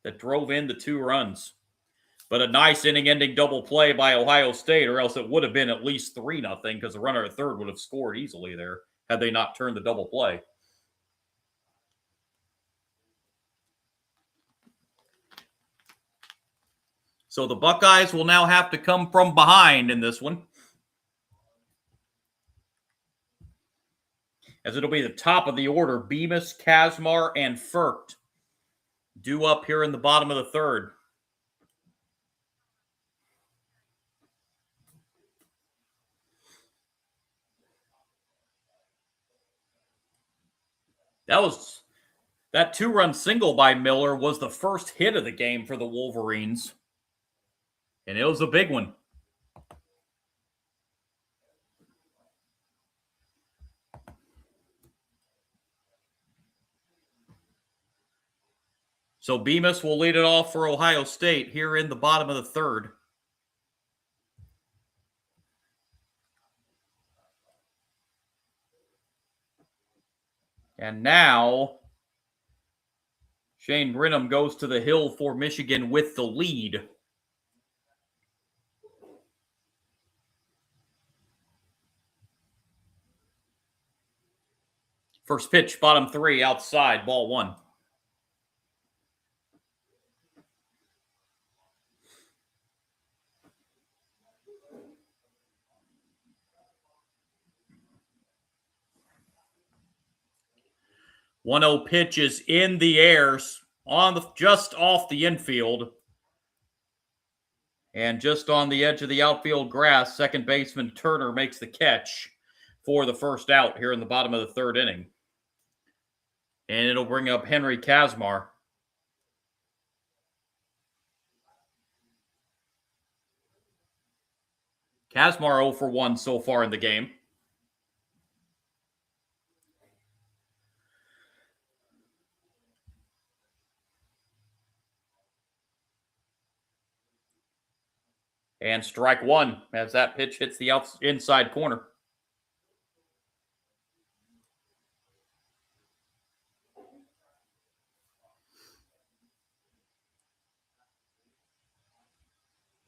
that drove in the 2 runs. But a nice inning-ending double play by Ohio State, or else it would have been at least 3-0 because the runner at 3rd would have scored easily there had they not turned the double play. So the Buckeyes will now have to come from behind in this one, as it'll be the top of the order. Bemis, Kazmar, and Furkt due up here in the bottom of the 3rd. That 2-run single by Miller was the first hit of the game for the Wolverines. And it was a big one. So Bemis will lead it off for Ohio State here in the bottom of the third. And now Shane Brenham goes to the hill for Michigan with the lead. First pitch, bottom 3, outside, ball 1. One-zero pitch is in the air, just off the infield. And just on the edge of the outfield grass, second baseman Turner makes the catch for the first out here in the bottom of the third inning. And it'll bring up Henry Kazmar. Kazmar 0 for 1 so far in the game. And strike 1 as that pitch hits the inside corner.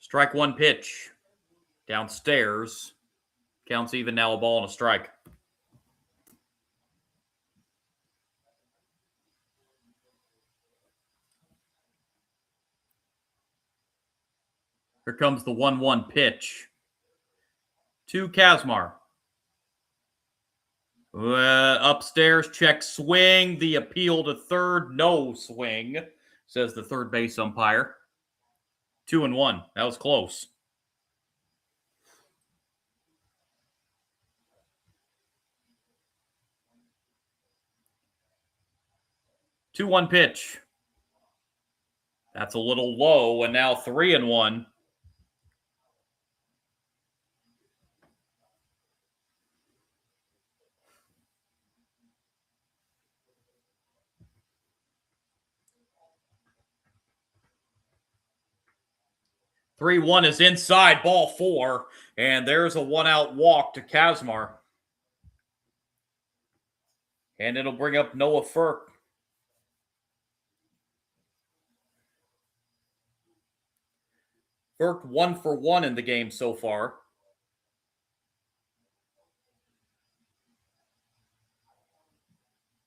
Strike 1 pitch. Downstairs. Counts even now, a ball and a strike. Here comes the 1-1 pitch to Kazmar. Upstairs, check swing. The appeal to third, no swing, says the third base umpire. 2-1. That was close. Two-one pitch. That's a little low, and now 3-1. Three one is inside, ball 4, and there's a one-out walk to Kazmar. And it'll bring up Noah Firk. Firk 1 for 1 in the game so far.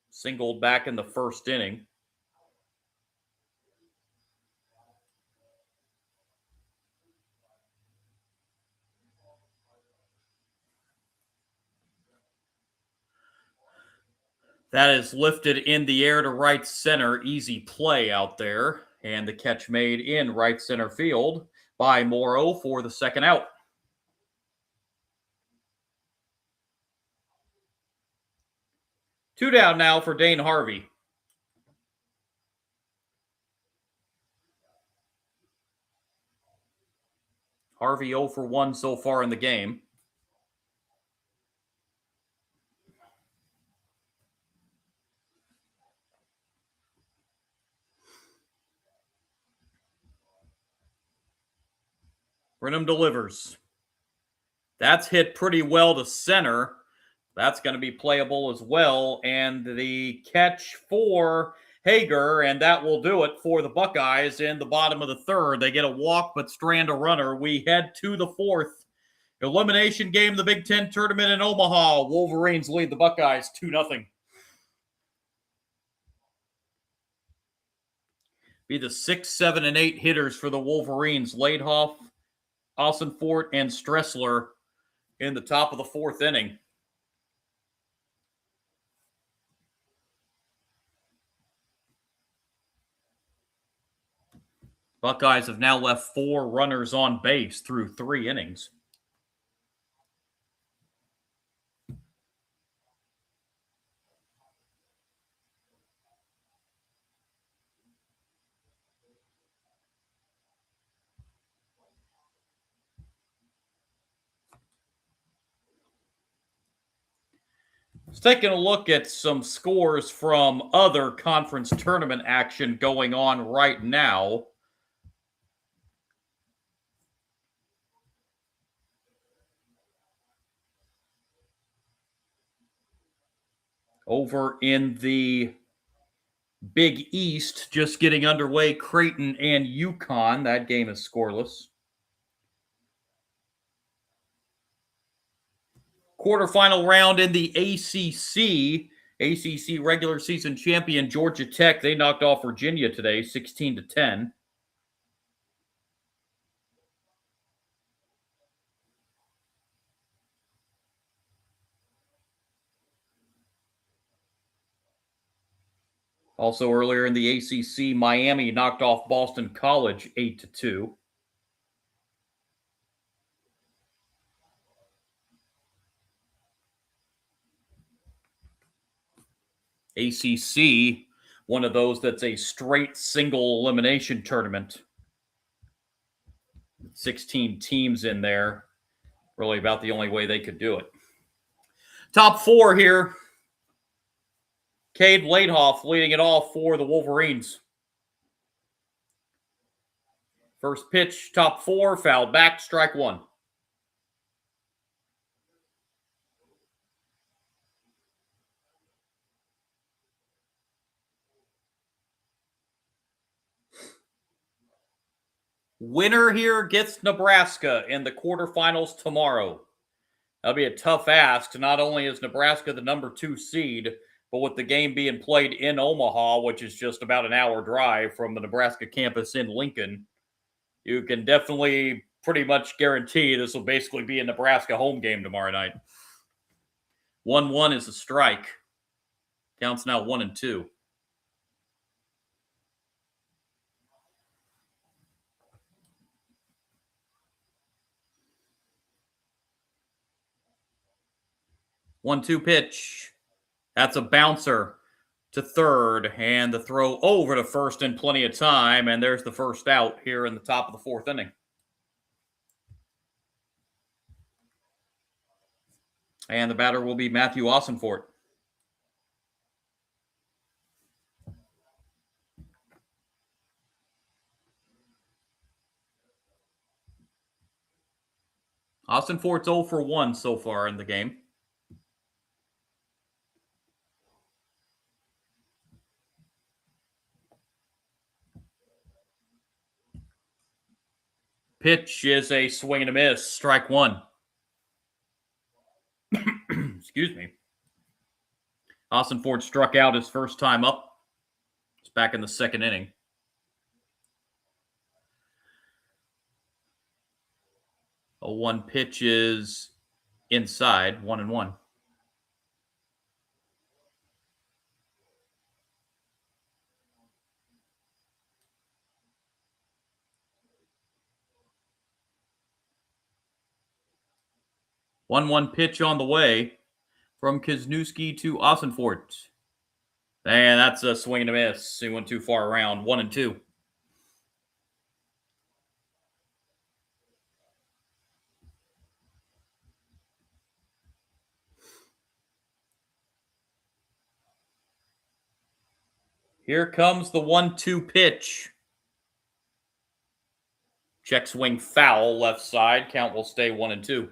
Singled back in the first inning. That is lifted in the air to right center. Easy play out there. And the catch made in right center field by Morrow for the second out. Two down now for Dane Harvey. Harvey 0 for 1 so far in the game. Brenham delivers. That's hit pretty well to center. That's going to be playable as well. And the catch for Hager, and that will do it for the Buckeyes in the bottom of the third. They get a walk but strand a runner. We head to the fourth. Elimination game, the Big Ten tournament in Omaha. Wolverines lead the Buckeyes 2-0. Be the 6, 7, and 8 hitters for the Wolverines. Laidhoff, Ossenfort, and Stressler in the top of the fourth inning. Buckeyes have now left 4 runners on base through 3 innings. Let's take a look at some scores from other conference tournament action going on right now. Over in the Big East, just getting underway, Creighton and UConn. That game is scoreless. Quarterfinal round in the ACC. ACC regular season champion Georgia Tech. They knocked off Virginia today, 16-10. Also earlier in the ACC, Miami knocked off Boston College 8-2. ACC, one of those that's a straight single elimination tournament. 16 teams in there. Really about the only way they could do it. Top four here. Cade Laidhoff leading it off for the Wolverines. First pitch, top four, fouled back, strike one. Winner here gets Nebraska in the quarterfinals tomorrow. That'll be a tough ask. Not only is Nebraska the number 2 seed, but with the game being played in Omaha, which is just about an hour drive from the Nebraska campus in Lincoln, you can definitely pretty much guarantee this will basically be a Nebraska home game tomorrow night. 1-1 is a strike. Counts now 1-2. One-two pitch. That's a bouncer to third, and the throw over to first in plenty of time, and there's the first out here in the top of the fourth inning. And the batter will be Matthew Ossenfort. Ossenfort's 0 for 1 so far in the game. Pitch is a swing and a miss. Strike one. Excuse me. Ossenfort struck out his first time up. It's back in the second inning. 0-1 pitch is inside, 1-1. One pitch on the way from Kisnewski to Ossenfort. And that's a swing and a miss. He went too far around. 1-2. Here comes the 1-2 pitch. Check swing foul left side. Count will stay 1-2.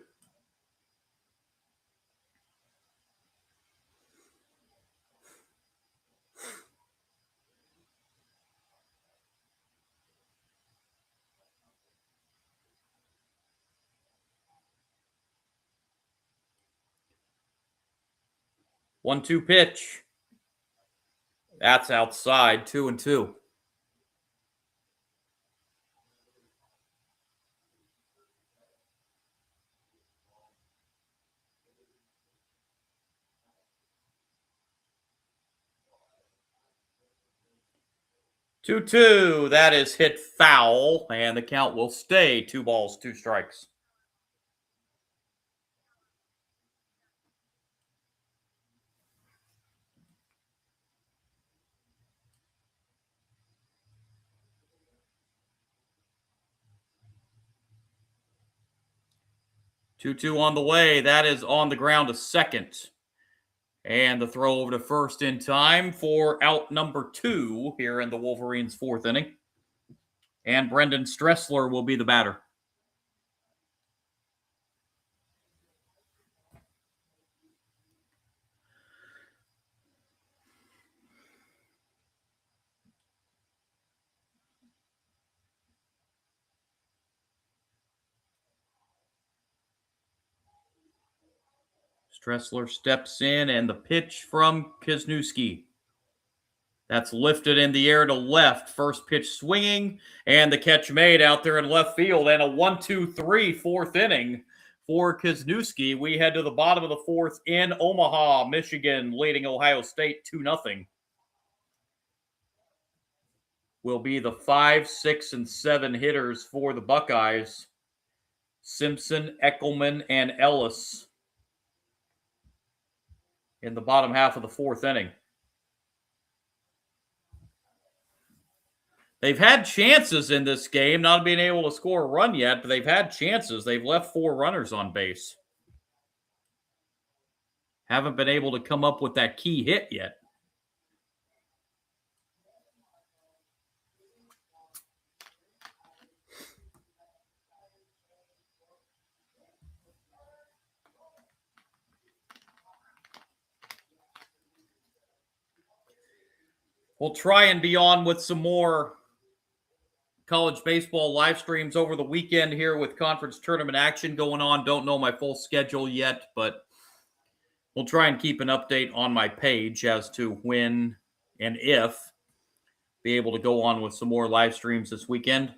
One-two pitch. That's outside. 2-2. Two-two. That is hit foul, and the count will stay 2 balls, 2 strikes. Two-two on the way. That is on the ground to second. And the throw over to first in time for out number 2 here in the Wolverines' 4th inning. And Brendan Stressler will be the batter. Stressler steps in, and the pitch from Kisnewski. That's lifted in the air to left. First pitch swinging, and the catch made out there in left field. And a 1-2-3 4th inning for Kisnewski. We head to the bottom of the 4th in Omaha, Michigan, leading Ohio State 2-0. Will be the 5, 6, and 7 hitters for the Buckeyes. Simpson, Eckelman, and Ellis in the bottom half of the 4th inning. They've had chances in this game, not being able to score a run yet, but they've had chances. They've left 4 runners on base. Haven't been able to come up with that key hit yet. We'll try and be on with some more college baseball live streams over the weekend here with conference tournament action going on. Don't know my full schedule yet, but we'll try and keep an update on my page as to when and if be able to go on with some more live streams this weekend.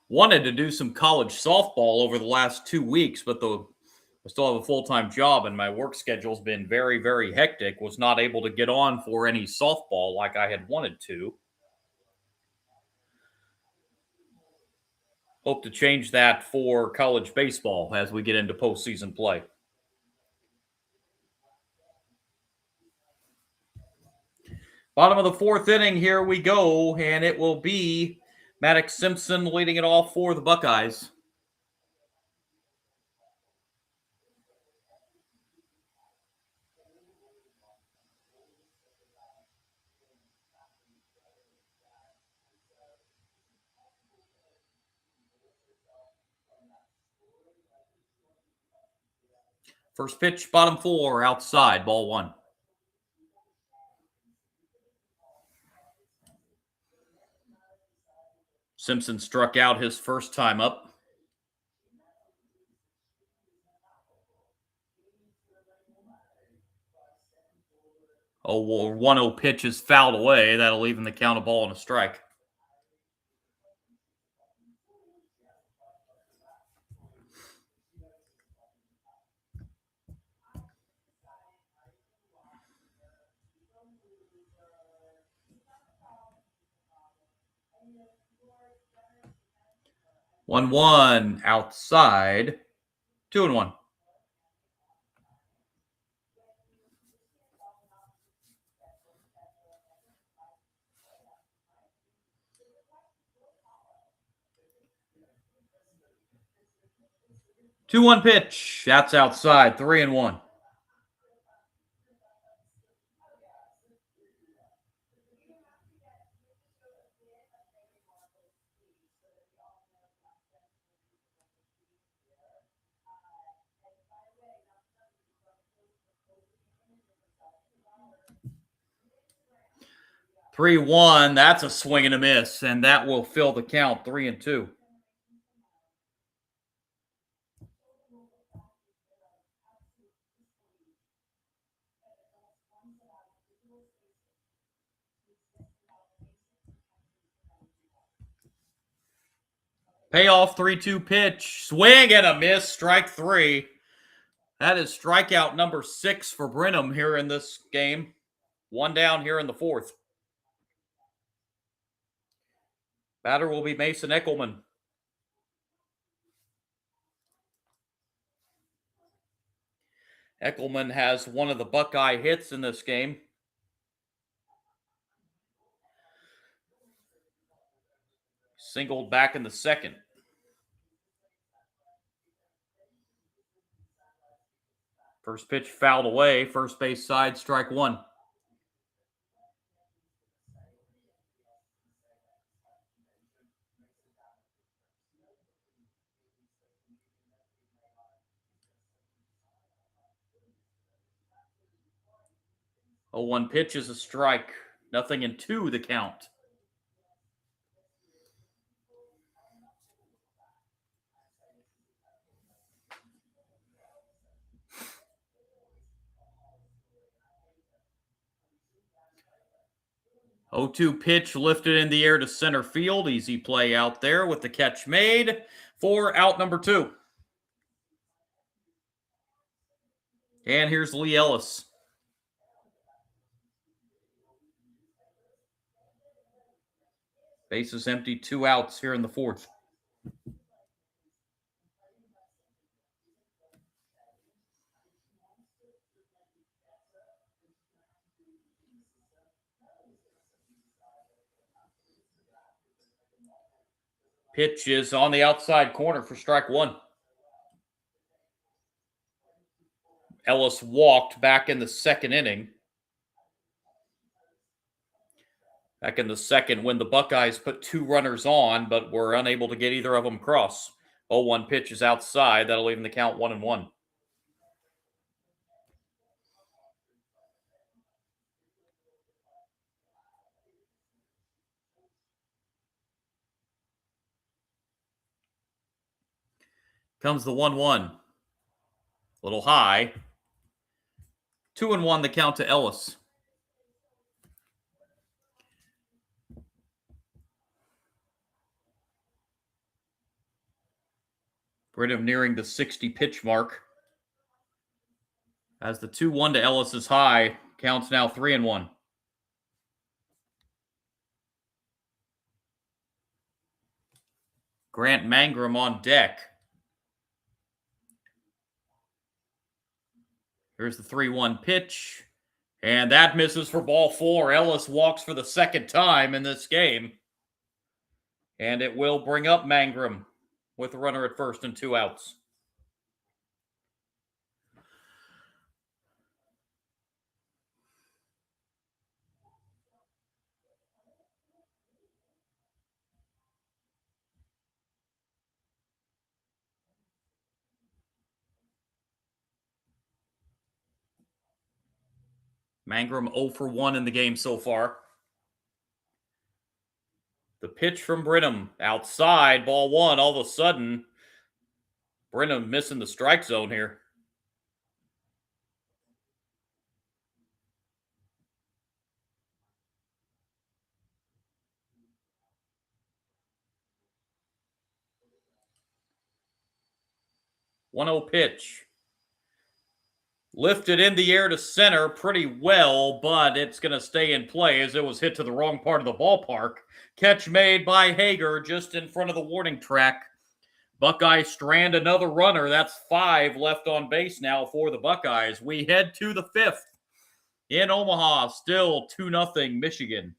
Wanted to do some college softball over the last 2 weeks, but I still have a full-time job and my work schedule's been very, very hectic. Was not able to get on for any softball like I had wanted to. Hope to change that for college baseball as we get into postseason play. Bottom of the 4th inning, here we go, and it will be Maddox Simpson leading it off for the Buckeyes. First pitch, bottom 4, outside, ball 1. Simpson struck out his first time up. Oh, well, 1-0 pitch is fouled away. That'll even the count, a ball and a strike. One outside. 2-1. Two-one pitch. That's outside. 3-1. Three one. That's a swing and a miss, and that will fill the count. 3-2. Payoff 3-2 pitch. Swing and a miss. Strike 3. That is strikeout number 6 for Brenham here in this game. 1 down here in the 4th. Batter will be Mason Eckelman. Eckelman has one of the Buckeye hits in this game. Singled back in the 2nd. First pitch fouled away. First base side, strike one. Oh, 1 pitch is a strike. 0-2 the count. Oh, 2 pitch lifted in the air to center field. Easy play out there with the catch made for out number 2. And here's Lee Ellis. Bases empty, 2 outs here in the 4th. Pitch is on the outside corner for strike one. Ellis walked back in the 2nd inning. Back in the 2nd when the Buckeyes put 2 runners on, but were unable to get either of them across. 0-1 pitch is outside. That'll even the count 1-1. Comes the 1-1. A little high. 2-1 the count to Ellis. Brenham nearing the 60 pitch mark. As the 2-1 to Ellis is high. Counts now 3-1. Grant Mangrum on deck. Here's the 3-1 pitch. And that misses for ball 4. Ellis walks for the 2nd time in this game. And it will bring up Mangrum with a runner at first and 2 outs. Mangrum 0 for 1 in the game so far. The pitch from Brenham outside, ball 1. All of a sudden, Brenham missing the strike zone here. One 0 pitch. Lifted in the air to center pretty well, but it's going to stay in play as it was hit to the wrong part of the ballpark. Catch made by Hager just in front of the warning track. Buckeyes strand another runner. That's 5 left on base now for the Buckeyes. We head to the 5th in Omaha. Still 2-0 Michigan.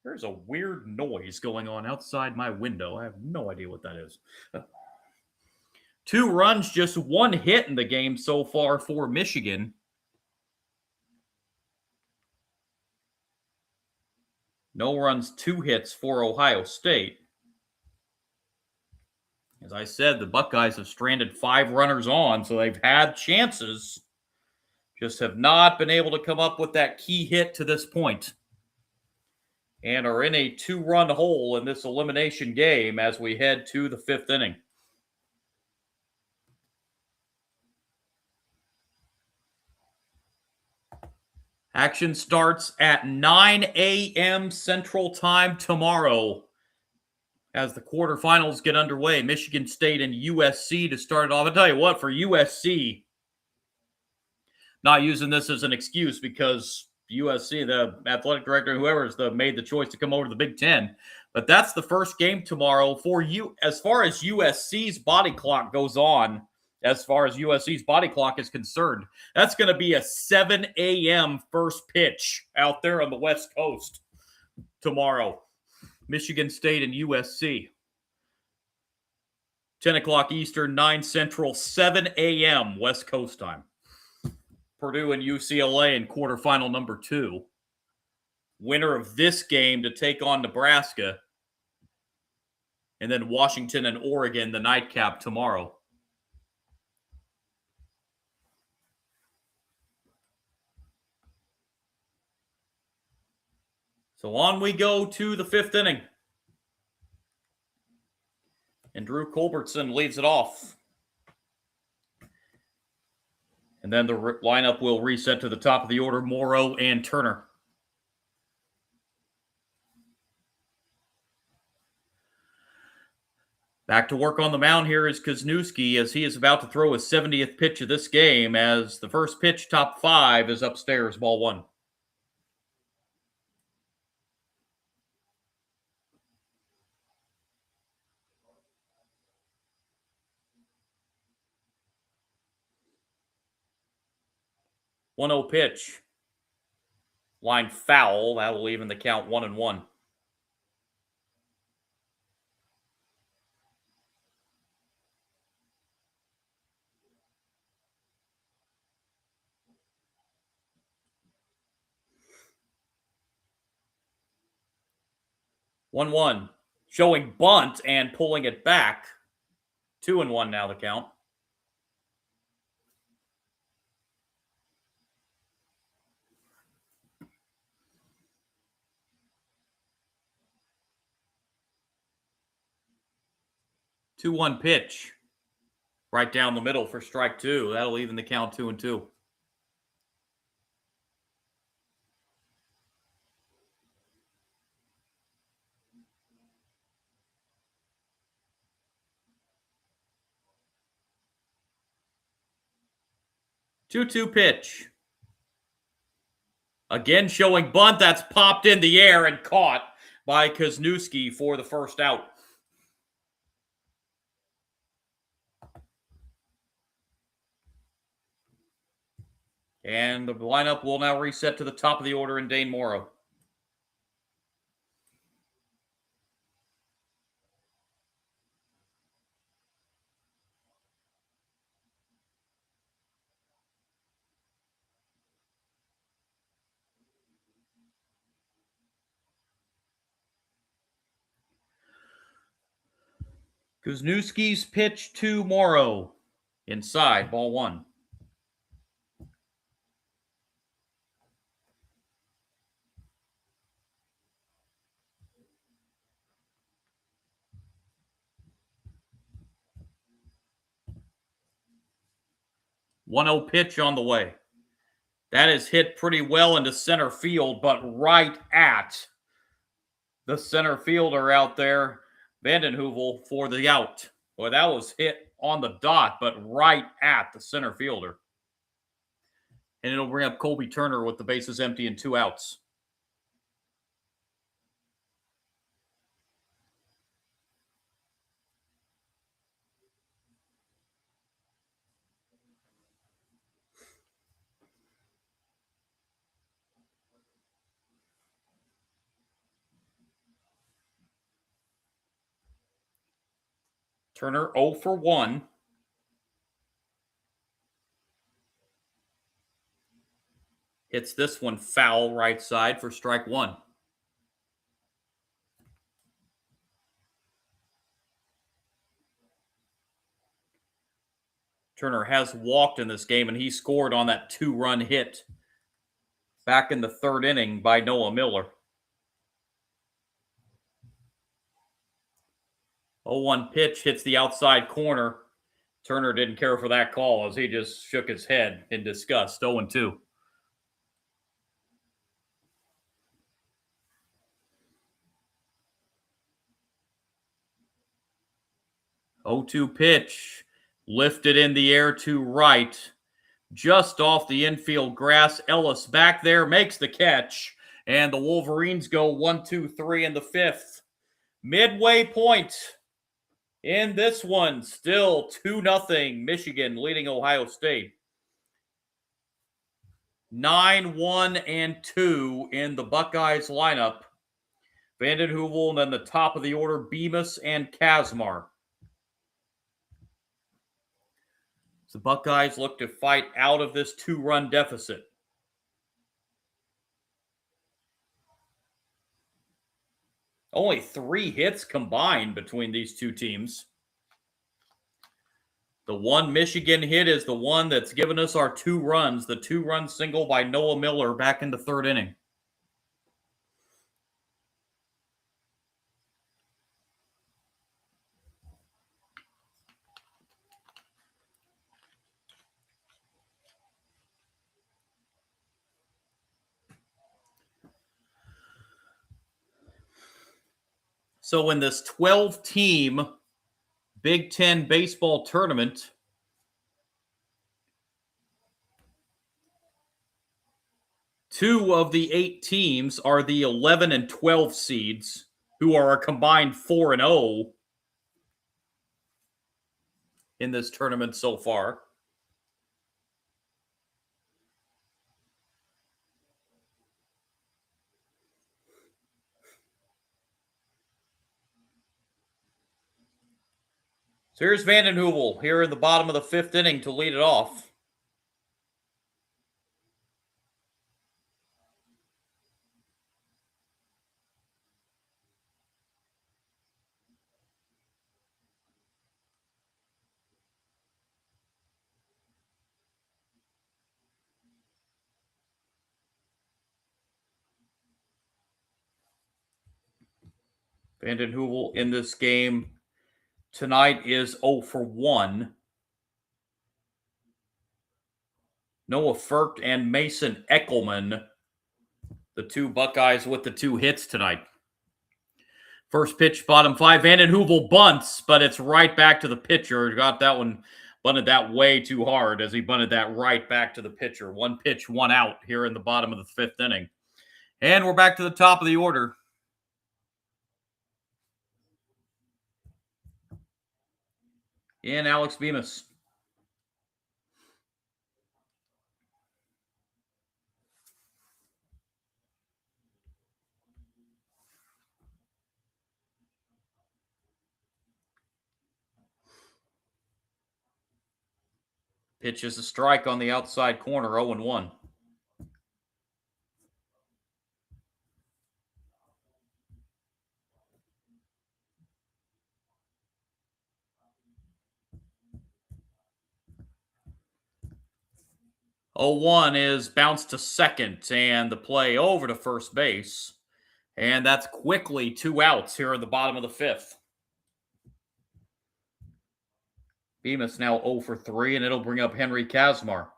There's a weird noise going on outside my window. I have no idea what that is. 2 runs, just 1 hit in the game so far for Michigan. No runs, 2 hits for Ohio State. As I said, the Buckeyes have stranded 5 runners on, so they've had chances. Just have not been able to come up with that key hit to this point. And are in a 2-run hole in this elimination game as we head to the 5th inning. Action starts at 9 a.m. Central Time tomorrow as the quarterfinals get underway. Michigan State and USC to start it off. I'll tell you what, for USC, not using this as an excuse because USC, the athletic director, whoever's made the choice to come over to the Big Ten. But that's the first game tomorrow for you. As far as USC's body clock goes on, as far as USC's body clock is concerned, that's going to be a 7 a.m. first pitch out there on the West Coast tomorrow. Michigan State and USC. 10 o'clock Eastern, 9 Central, 7 a.m. West Coast time. Purdue and UCLA in quarterfinal number 2. Winner of this game to take on Nebraska. And then Washington and Oregon, the nightcap tomorrow. So on we go to the 5th inning. And Drew Culbertson leads it off. And then the lineup will reset to the top of the order, Morrow and Turner. Back to work on the mound here is Wisniewski as he is about to throw his 70th pitch of this game as the first pitch, top 5, is upstairs, ball 1. One-zero pitch. Line foul. That'll even the count 1-1. One-one. Showing bunt and pulling it back. 2-1 now the count. Two-one pitch. Right down the middle for strike 2. That'll even the count 2-2. Two-two pitch. Again showing bunt. That's popped in the air and caught by Wisniewski for the first out. And the lineup will now reset to the top of the order in Dane Morrow. Wisniewski's pitch to Morrow. Inside, ball 1. One-zero pitch on the way. That is hit pretty well into center field, but right at the center fielder out there, Vandenheuvel, for the out. Boy, that was hit on the dot, but right at the center fielder. And it'll bring up Colby Turner with the bases empty and 2 outs. Turner 0 for 1. Hits this one foul right side for strike 1. Turner has walked in this game, and he scored on that 2-run hit back in the 3rd inning by Noah Miller. 0-1 pitch hits the outside corner. Turner didn't care for that call as he just shook his head in disgust. 0-2. 0-2 pitch. Lifted in the air to right. Just off the infield grass. Ellis back there makes the catch. And the Wolverines go 1-2-3 in the 5th. Midway point in this one. Still 2-0. Michigan leading Ohio State. 9-1 and 2 in the Buckeyes lineup. Vandenheuvel and then the top of the order, Bemis and Kazmar. The Buckeyes look to fight out of this 2-run deficit. Only 3 hits combined between these two teams. The one Michigan hit is the one that's given us our 2 runs, the 2-run single by Noah Miller back in the 3rd inning. So in this 12-team Big Ten baseball tournament, two of the 8 teams are the 11 and 12 seeds, who are a combined 4-0 in this tournament so far. So here's Vanden Heuvel here in the bottom of the 5th inning to lead it off. Vanden Heuvel in this game tonight is 0 for 1. Noah Furcht and Mason Eckelman, the 2 Buckeyes with the 2 hits tonight. First pitch, bottom 5. Vanden Heuvel bunts, but it's right back to the pitcher. Got that one, bunted that way too hard as he bunted that right back to the pitcher. 1 pitch, 1 out here in the bottom of the 5th inning. And we're back to the top of the order. In Alex Bemis. Pitch is a strike on the outside corner, 0-1. One is bounced to second, and the play over to first base. And that's quickly 2 outs here in the bottom of the 5th. Bemis now 0 for 3, and it'll bring up Henry Kazmar.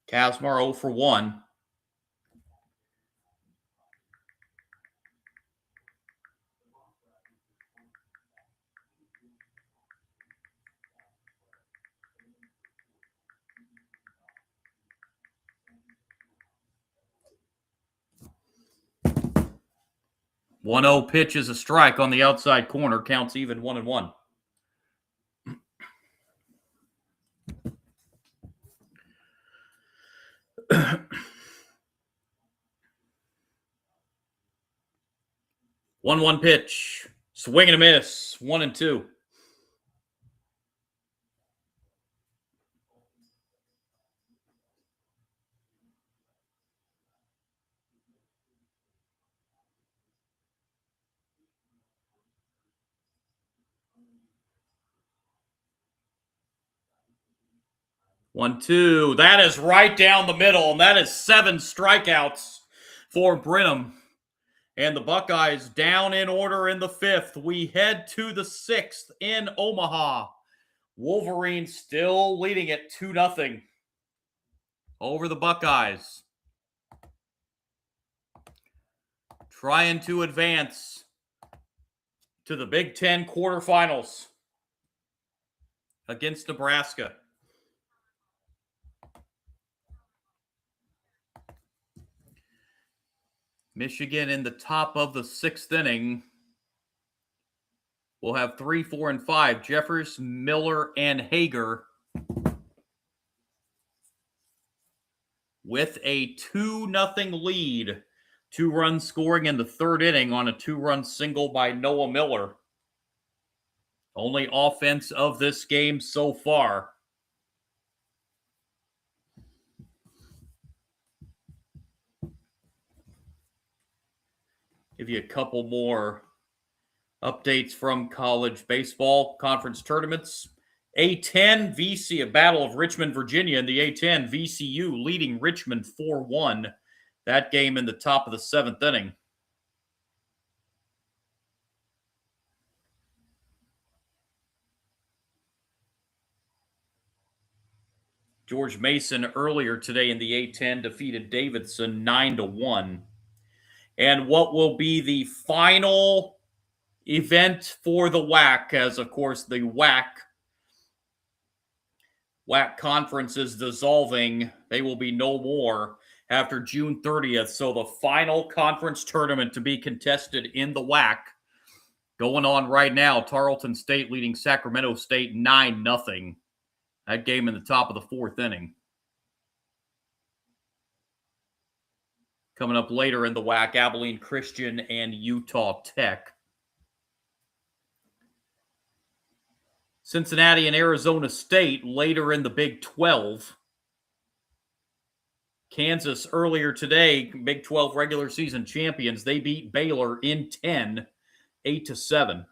Kazmar 0 for 1. One 0 pitch is a strike on the outside corner. Counts even 1-1. One pitch. Swing and a miss. 1-2. One, two. That is right down the middle, and that is 7 strikeouts for Brenham. And the Buckeyes down in order in the 5th. We head to the 6th in Omaha. Wolverines still leading it 2-0 over the Buckeyes. Trying to advance to the Big Ten quarterfinals against Nebraska. Michigan in the top of the 6th inning will have 3, 4, and 5. Jeffers, Miller, and Hager with a 2-0 lead. 2 runs scoring in the third inning on a 2-run single by Noah Miller. Only offense of this game so far. Give you a couple more updates from college baseball conference tournaments. A10 VC, a battle of Richmond, Virginia in the A10. VCU leading Richmond 4-1. That game in the top of the 7th inning. George Mason earlier today in the A10 defeated Davidson 9-1. And what will be the final event for the WAC, as of course the WAC conference is dissolving. They will be no more after June 30th. So the final conference tournament to be contested in the WAC going on right now. Tarleton State leading Sacramento State 9-0. That game in the top of the 4th inning. Coming up later in the WAC, Abilene Christian and Utah Tech. Cincinnati and Arizona State later in the Big 12. Kansas earlier today, Big 12 regular season champions. They beat Baylor in 10, 8-7.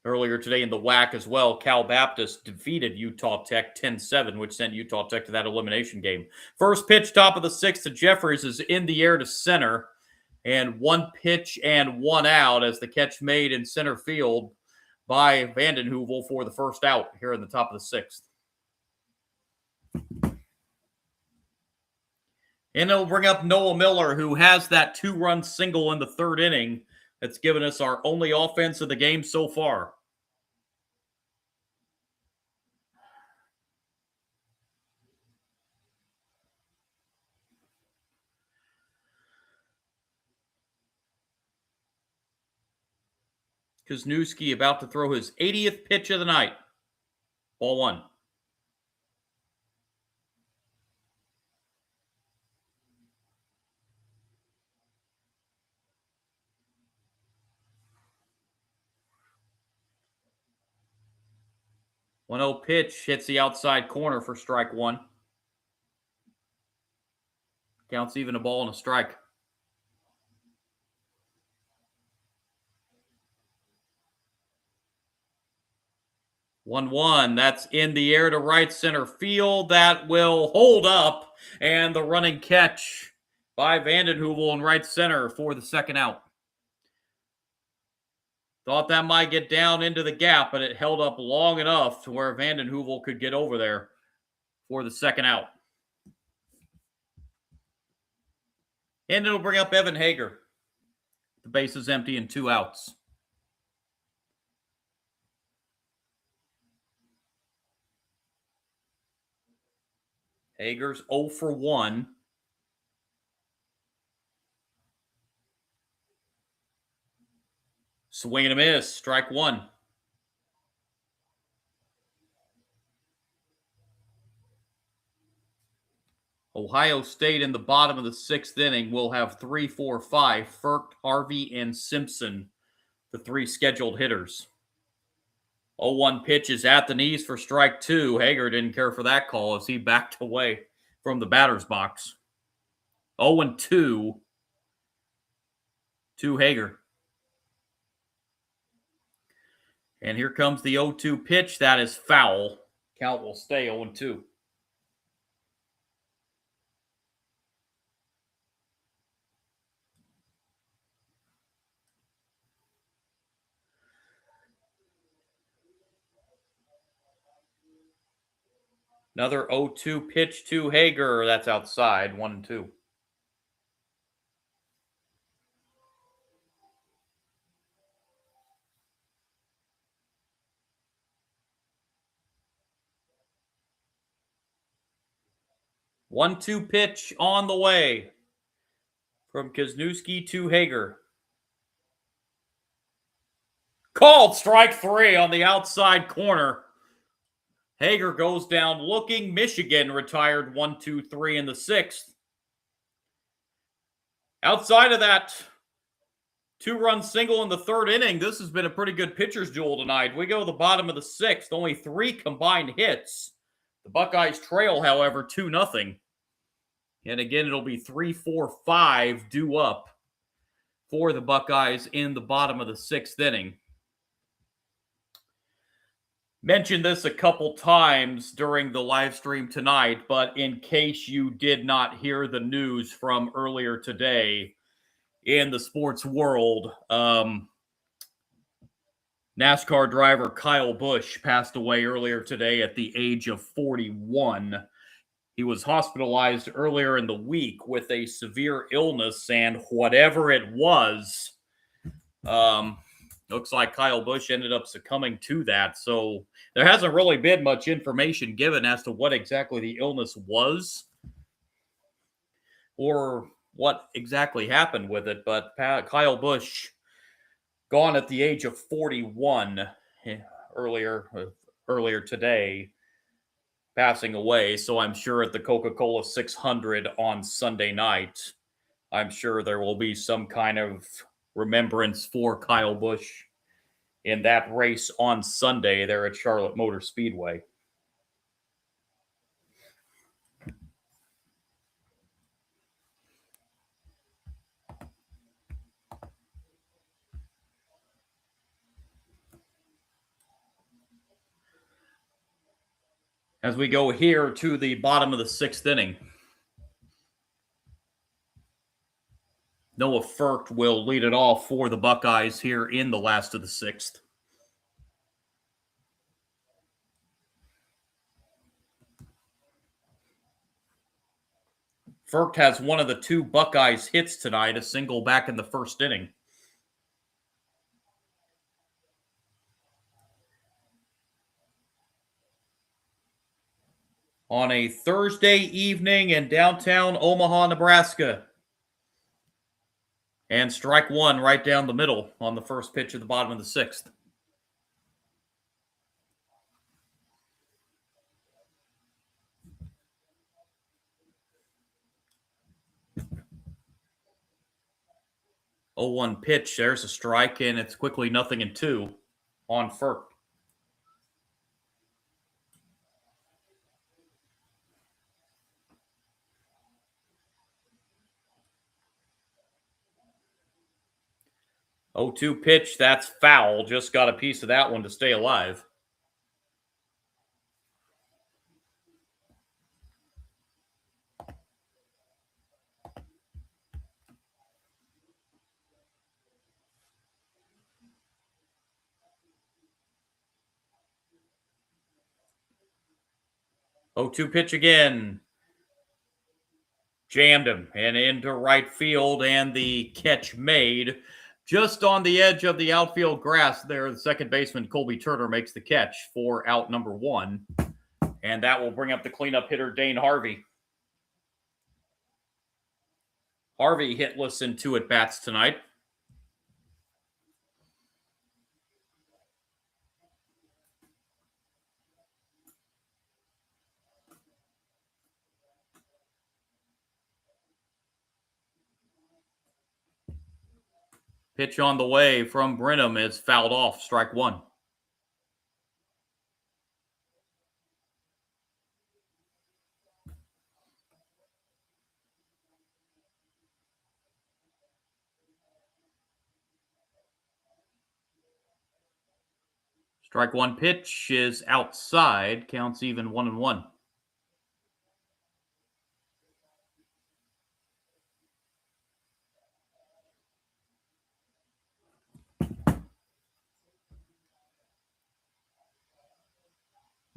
Earlier today in the WAC as well, Cal Baptist defeated Utah Tech 10-7, which sent Utah Tech to that elimination game. First pitch, top of the 6th to Jeffries is in the air to center. And 1 pitch and 1 out as the catch made in center field by Vandenheuvel for the first out here in the top of the 6th. And it'll bring up Noah Miller, who has that 2-run single in the 3rd inning that's given us our only offense of the game so far. Kusniewski about to throw his 80th pitch of the night. Ball 1. One 0 pitch hits the outside corner for strike 1. Counts even a ball and a strike. 1-1. That's in the air to right center field. That will hold up. And the running catch by Vandenheuvel in right center for the second out. Thought that might get down into the gap, but it held up long enough to where Vandenheuvel could get over there for the second out. And it'll bring up Evan Hager. The base is empty and 2 outs. Hager's 0 for 1. Swing and a miss. Strike 1. Ohio State in the bottom of the 6th inning will have 3, 4, 5. Firk, Harvey, and Simpson, the 3 scheduled hitters. 0-1 pitch is at the knees for strike 2. Hager didn't care for that call as he backed away from the batter's box. 0-2 to Hager. And here comes the 0-2 pitch. That is foul. Count will stay 0-2. Another 0-2 pitch to Hager. That's outside. 1-2. One-two pitch on the way from Kusniewski to Hager. Called strike 3 on the outside corner. Hager goes down looking. Michigan retired 1-2-3 in the 6th. Outside of that 2-run single in the 3rd inning, this has been a pretty good pitcher's duel tonight. We go to the bottom of the 6th, only 3 combined hits. The Buckeyes trail, however, 2-0. And again, it'll be 3-4-5 due up for the Buckeyes in the bottom of the 6th inning. Mentioned this a couple times during the live stream tonight, but in case you did not hear the news from earlier today in the sports world, NASCAR driver Kyle Busch passed away earlier today at the age of 41. He was hospitalized earlier in the week with a severe illness, and whatever it was, looks like Kyle Busch ended up succumbing to that. So there hasn't really been much information given as to what exactly the illness was or what exactly happened with it. But Kyle Busch, gone at the age of 41 earlier today, passing away. So I'm sure at the Coca-Cola 600 on Sunday night, I'm sure there will be some kind of remembrance for Kyle Busch in that race on Sunday there at Charlotte Motor Speedway. As we go here to the bottom of the 6th inning, Noah Furcht will lead it off for the Buckeyes here in the last of the 6th. Furcht has one of the 2 Buckeyes hits tonight, a single back in the 1st inning. On a Thursday evening in downtown Omaha, Nebraska. And strike 1 right down the middle on the first pitch of the bottom of the 6th. Oh, 1 pitch. There's a strike, and it's quickly 0-2 on Furcht. Oh, 2 pitch, that's foul. Just got a piece of that one to stay alive. Oh, 2 pitch again. Jammed him and into right field, and the catch made just on the edge of the outfield grass there. The second baseman, Colby Turner, makes the catch for out number 1. And that will bring up the cleanup hitter, Dane Harvey. Harvey hitless in 2 at-bats tonight. Pitch on the way from Brenham is fouled off, strike 1. Strike 1 pitch is outside, counts even 1-1.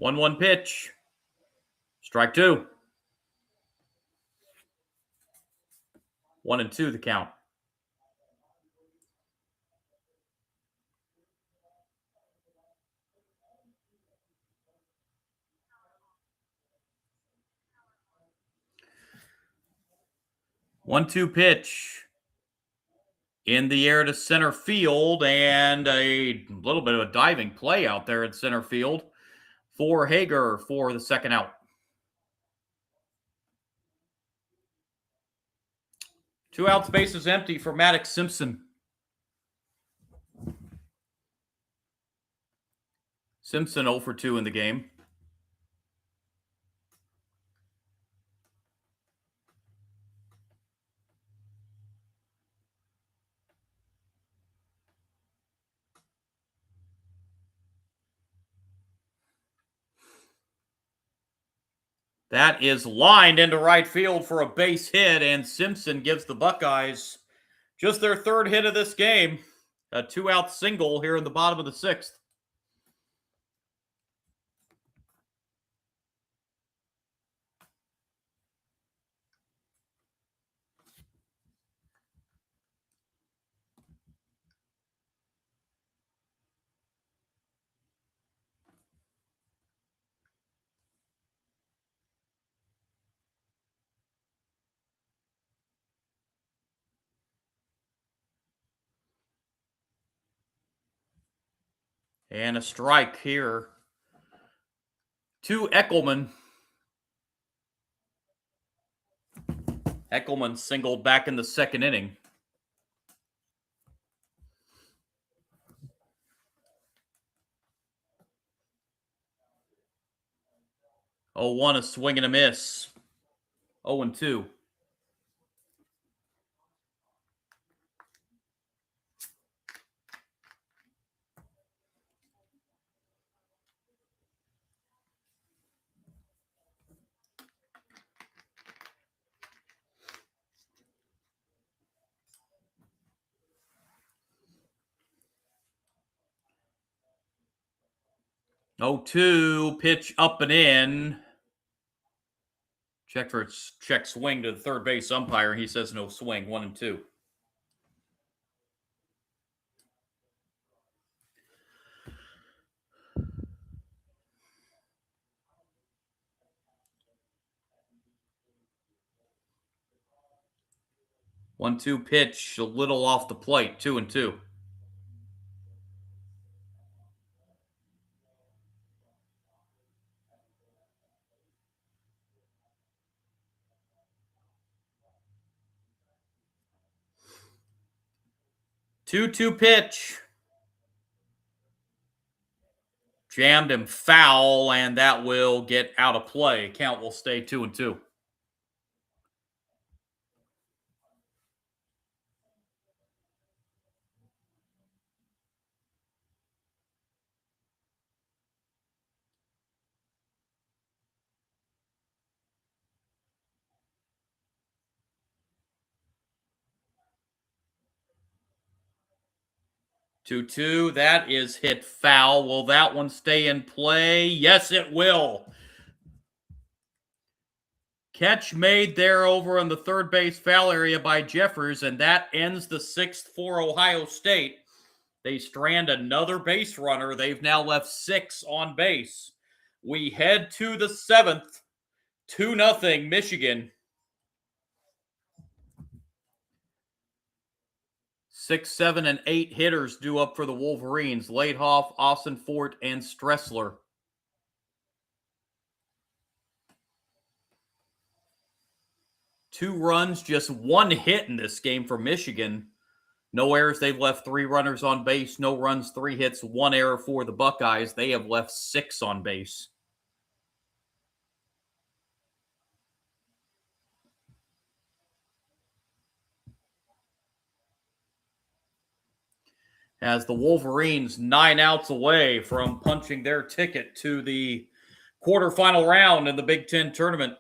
One pitch. Strike 2. 1-2 the count. One-two pitch in the air to center field, and a little bit of a diving play out there at center field. for Hager for the second out. 2 outs, bases empty for Maddox Simpson. Simpson 0 for 2 in the game. That is lined into right field for a base hit, and Simpson gives the Buckeyes just their third hit of this game. A 2-out single here in the bottom of the 6th. And a strike here to Eckelman. Eckelman singled back in the second inning. Oh, 1, a swing and a miss. 0-2. Oh, 2, pitch up and in. Check swing to the third base umpire. He says no swing, 1-2. One-two pitch, a little off the plate, 2-2. Two pitch. Jammed him foul, and that will get out of play. Count will stay 2-2. Two, that is hit foul. Will that one stay in play? Yes, it will. Catch made there over in the third base foul area by Jeffers, and that ends the 6th for Ohio State. They strand another base runner. They've now left 6 on base. We head to the 7th. 2-0 Michigan. 6, 7, and 8 hitters due up for the Wolverines. Laidhoff, Austin-Fort, and Stressler. Two runs, just 1 hit in this game for Michigan. No errors. They've left 3 runners on base. No runs, 3 hits, 1 error for the Buckeyes. They have left 6 on base. As the Wolverines 9 outs away from punching their ticket to the quarterfinal round in the Big Ten tournament.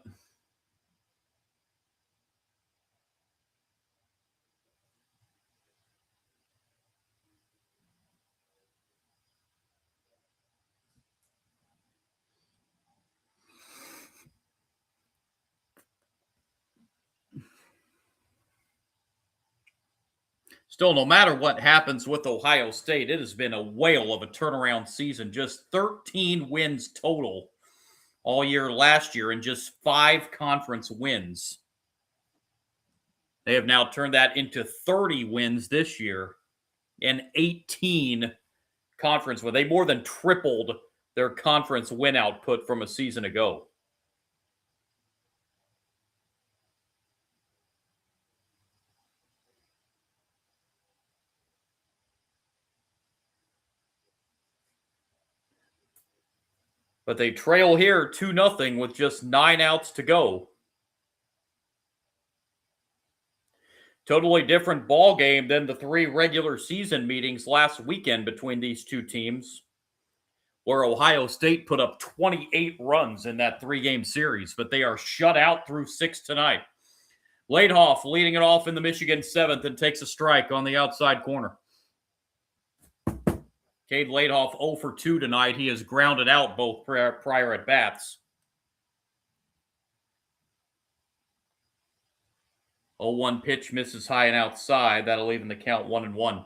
Still, no matter what happens with Ohio State, it has been a whale of a turnaround season. Just 13 wins total all year last year and just 5 conference wins. They have now turned that into 30 wins this year and 18 conference wins. They more than tripled their conference win output from a season ago. But they trail here 2-0 with just 9 outs to go. Totally different ball game than the 3 regular season meetings last weekend between these two teams, where Ohio State put up 28 runs in that 3-game series, but they are shut out through 6 tonight. Laidhoff leading it off in the Michigan 7th and takes a strike on the outside corner. Cade Laidhoff 0 for 2 tonight. He has grounded out both prior at-bats. 0-1 pitch misses high and outside. That'll even the count 1-1.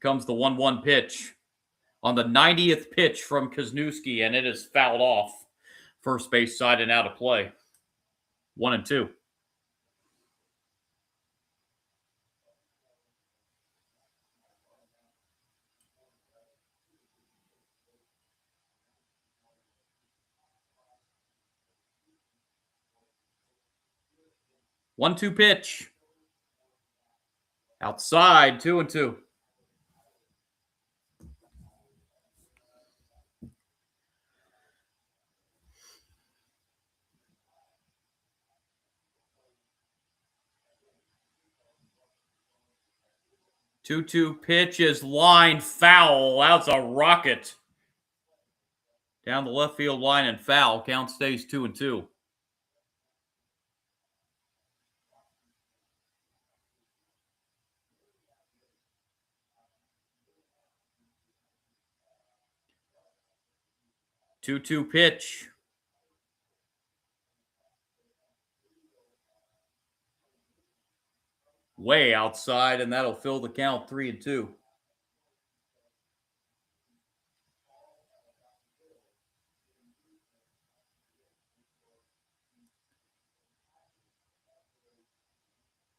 Comes the 1-1 pitch on the 90th pitch from Wisniewski, and it is fouled off. First base side and out of play. 1-2. One-two pitch. Outside, 2-2. Two-two pitch is line foul. That's a rocket. Down the left field line and foul. Count stays 2-2. Two-two pitch. Way outside, and that'll fill the count 3-2.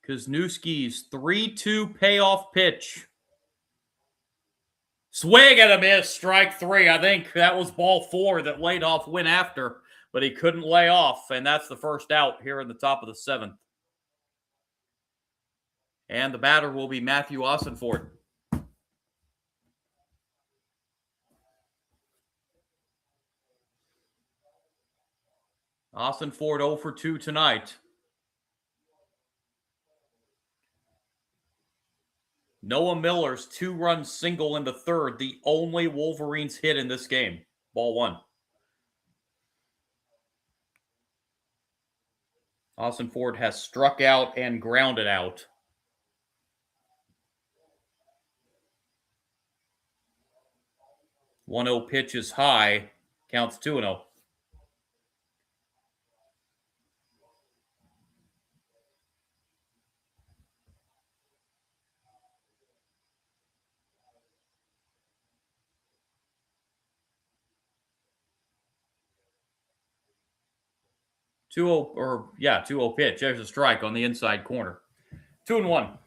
Wisniewski's 3-2 payoff pitch. Swing and a miss, strike 3. I think that was ball 4 that Laidhoff went after, but he couldn't lay off, and that's the first out here in the top of the 7th. And the batter will be Matthew Ossenfort. Ossenfort 0 for 2 tonight. Noah Miller's 2-run single in the 3rd, the only Wolverines hit in this game. Ball 1. Ossenfort has struck out and grounded out. 1-0 pitch is high. Counts 2-0. Two 0 pitch. There's a strike on the inside corner. 2-1.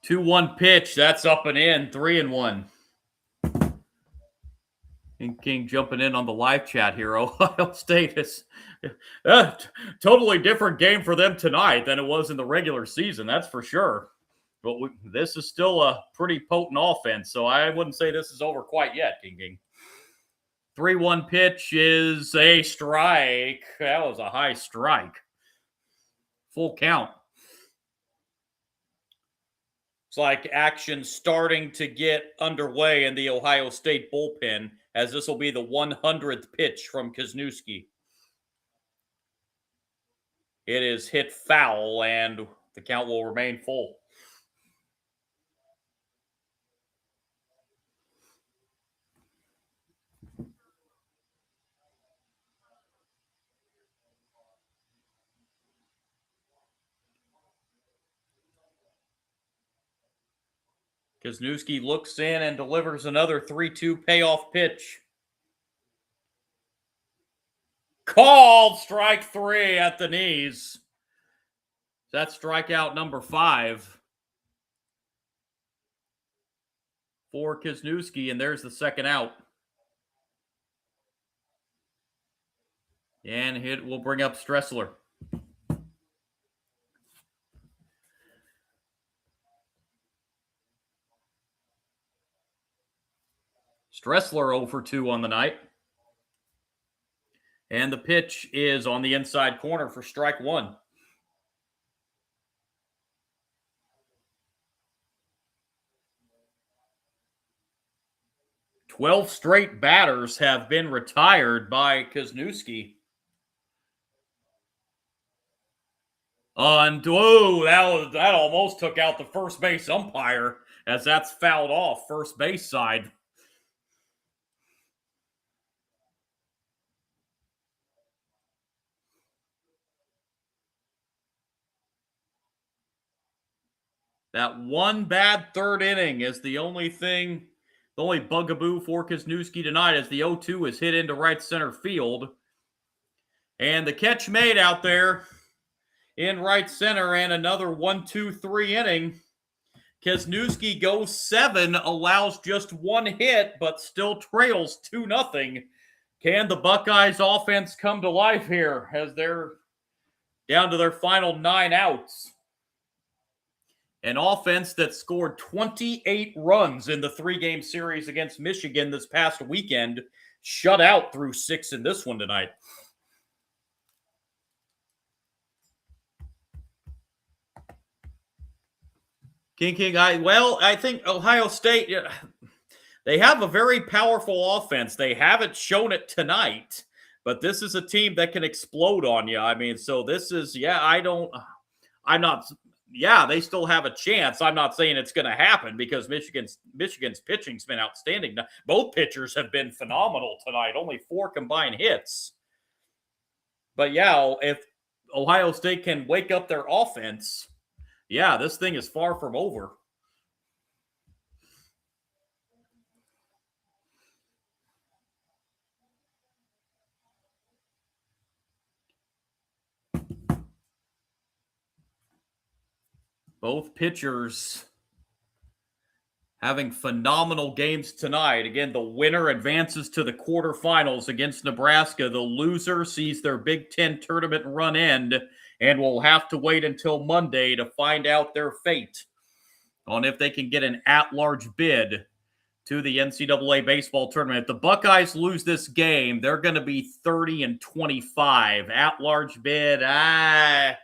Two-one pitch. That's up and in. 3-1. King jumping in on the live chat here. Ohio State is totally different game for them tonight than it was in the regular season. That's for sure. But this is still a pretty potent offense, so I wouldn't say this is over quite yet, King. 3-1 pitch is a strike. That was a high strike. Full count. It's like action starting to get underway in the Ohio State bullpen, as this will be the 100th pitch from Wisniewski. It is hit foul, and the count will remain full. Wisniewski looks in and delivers another 3-2 payoff pitch. Called strike 3 at the knees. That's strikeout number 5 for Wisniewski, and there's the second out. And hit will bring up Stressler. Stressler 0 for 2 on the night. And the pitch is on the inside corner for strike 1. "12 straight batters have been retired by Wisniewski. And whoa, that almost took out the first base umpire as that's fouled off first base side. That one bad third inning is the only bugaboo for Wisniewski tonight, as the 0-2 is hit into right center field. And the catch made out there in right center, and another 1-2-3 inning. Wisniewski goes 7, allows just one hit, but still trails 2-0. Can the Buckeyes offense come to life here as they're down to their final 9 outs? An offense that scored 28 runs in the 3-game series against Michigan this past weekend, shut out through 6 in this one tonight. King, I think Ohio State, they have a very powerful offense. They haven't shown it tonight, but this is a team that can explode on you. I mean, so this is, they still have a chance. I'm not saying it's going to happen because Michigan's pitching's been outstanding. Both pitchers have been phenomenal tonight, only 4 combined hits. But yeah, if Ohio State can wake up their offense, yeah, this thing is far from over. Both pitchers having phenomenal games tonight. Again, the winner advances to the quarterfinals against Nebraska. The loser sees their Big Ten tournament run end and will have to wait until Monday to find out their fate on if they can get an at-large bid to the NCAA baseball tournament. If the Buckeyes lose this game, they're going to be 30-25. At-large bid, I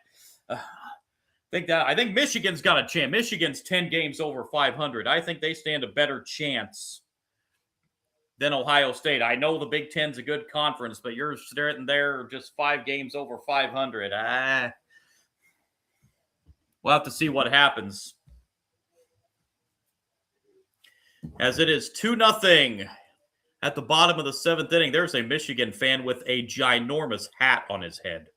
think Michigan's got a chance. Michigan's 10 games over 500. I think they stand a better chance than Ohio State. I know the Big Ten's a good conference, but you're sitting there just 5 games over 500. We'll have to see what happens. As it is 2-0 at the bottom of the 7th inning. There's a Michigan fan with a ginormous hat on his head.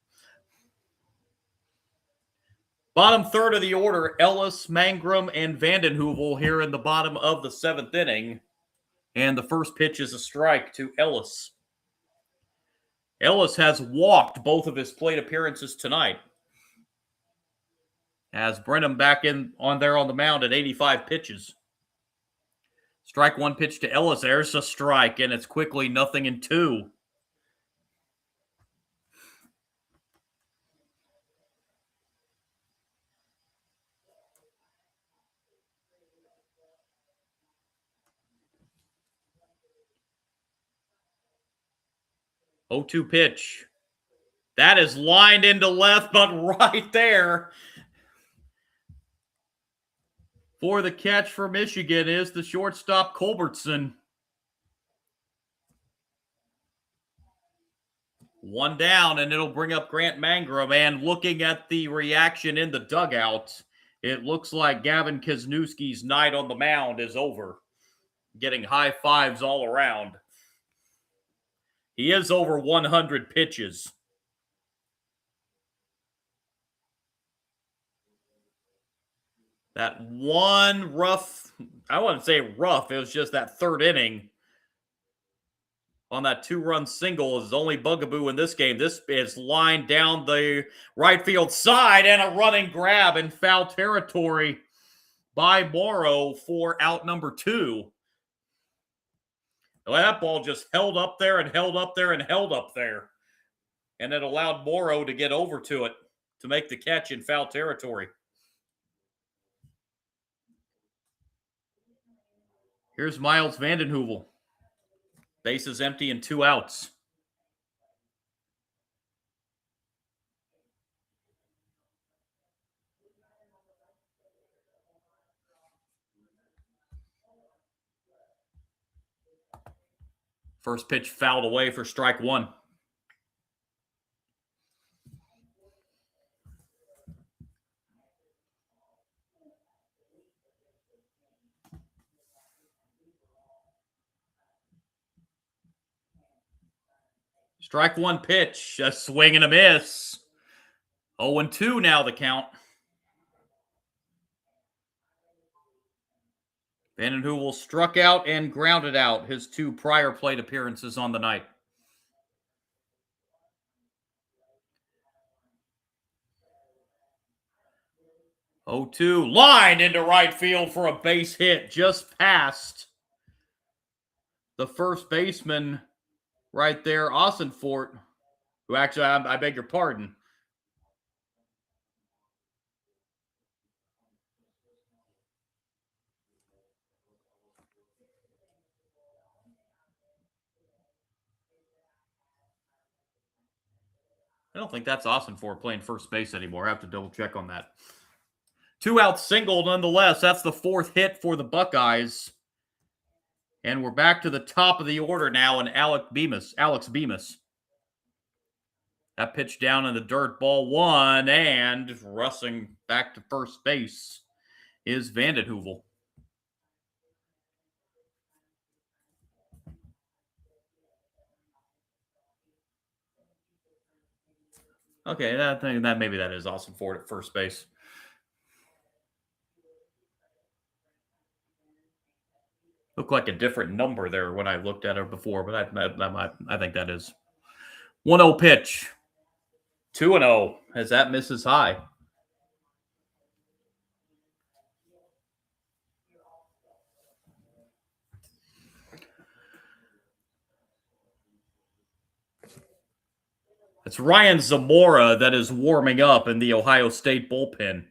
Bottom third of the order, Ellis, Mangrum, and Vandenheuvel here in the bottom of the 7th inning. And the first pitch is a strike to Ellis. Ellis has walked both of his plate appearances tonight. As Brenham back in on the mound at 85 pitches. Strike 1 pitch to Ellis. There's a strike, and it's quickly 0-2. Oh, 2 pitch. That is lined into left, but right there for the catch for Michigan is the shortstop Culbertson. 1 down, and it'll bring up Grant Mangrum. And looking at the reaction in the dugout, it looks like Gavin Wisniewski's night on the mound is over. Getting high fives all around. He is over 100 pitches. That one rough, I wouldn't say rough, it was just that third inning on that 2-run single is the only bugaboo in this game. This is lined down the right field side and a running grab in foul territory by Morrow for out number 2. That ball just held up there and held up there and held up there. And it allowed Morrow to get over to it to make the catch in foul territory. Here's Miles Vandenheuvel. Bases empty and 2 outs. First pitch fouled away for strike 1. Strike 1 pitch, a swing and a miss. 0-2 now the count. Vandenheuvel struck out and grounded out his 2 prior plate appearances on the night. Oh, 2 line into right field for a base hit just past the first baseman right there, Ossenfort, who actually, I beg your pardon. I don't think that's Ossenfort playing first base anymore. I have to double check on that. 2-out single nonetheless. That's the 4th hit for the Buckeyes. And we're back to the top of the order now and Alex Bemis. That pitch down in the dirt, ball 1, and rushing back to first base is Vandenheuvel. Okay, I think that maybe that is Ossenfort at first base. Looked like a different number there when I looked at it before, but I think that is 1-0 pitch. 2-0 as that misses high. It's Ryan Zamora that is warming up in the Ohio State bullpen.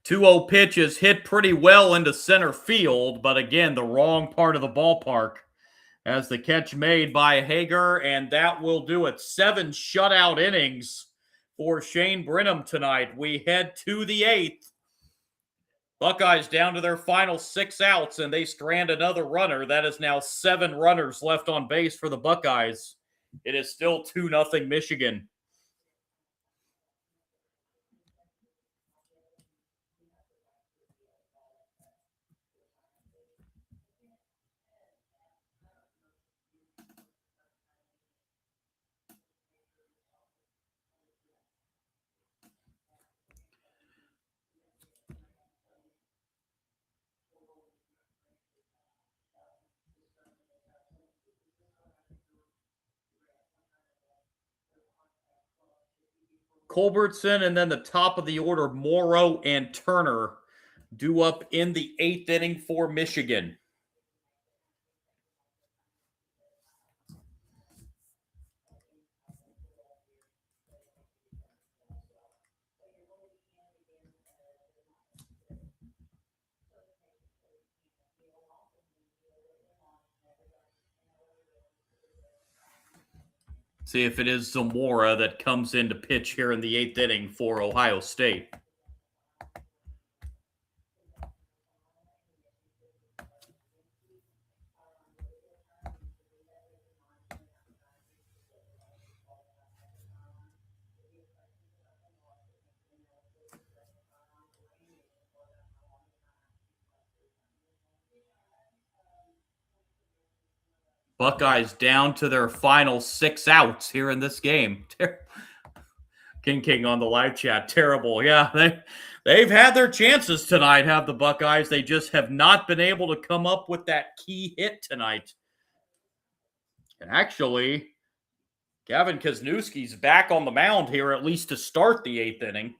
2-0 pitch is hit pretty well into center field, but again, the wrong part of the ballpark as the catch made by Hager, and that will do it. 7 shutout innings for Shane Brenham tonight. We head to the 8th. Buckeyes down to their final 6 outs, and they strand another runner. That is now 7 runners left on base for the Buckeyes. It is still 2-0 Michigan. Culbertson, and then the top of the order, Morrow and Turner, due up in the 8th inning for Michigan. See if it is Zamora that comes in to pitch here in the 8th inning for Ohio State. Buckeyes down to their final 6 outs here in this game. King on the live chat. Terrible. Yeah, They've had their chances tonight, have the Buckeyes. They just have not been able to come up with that key hit tonight. And actually, Gavin Wisniewski's back on the mound here, at least to start the 8th inning.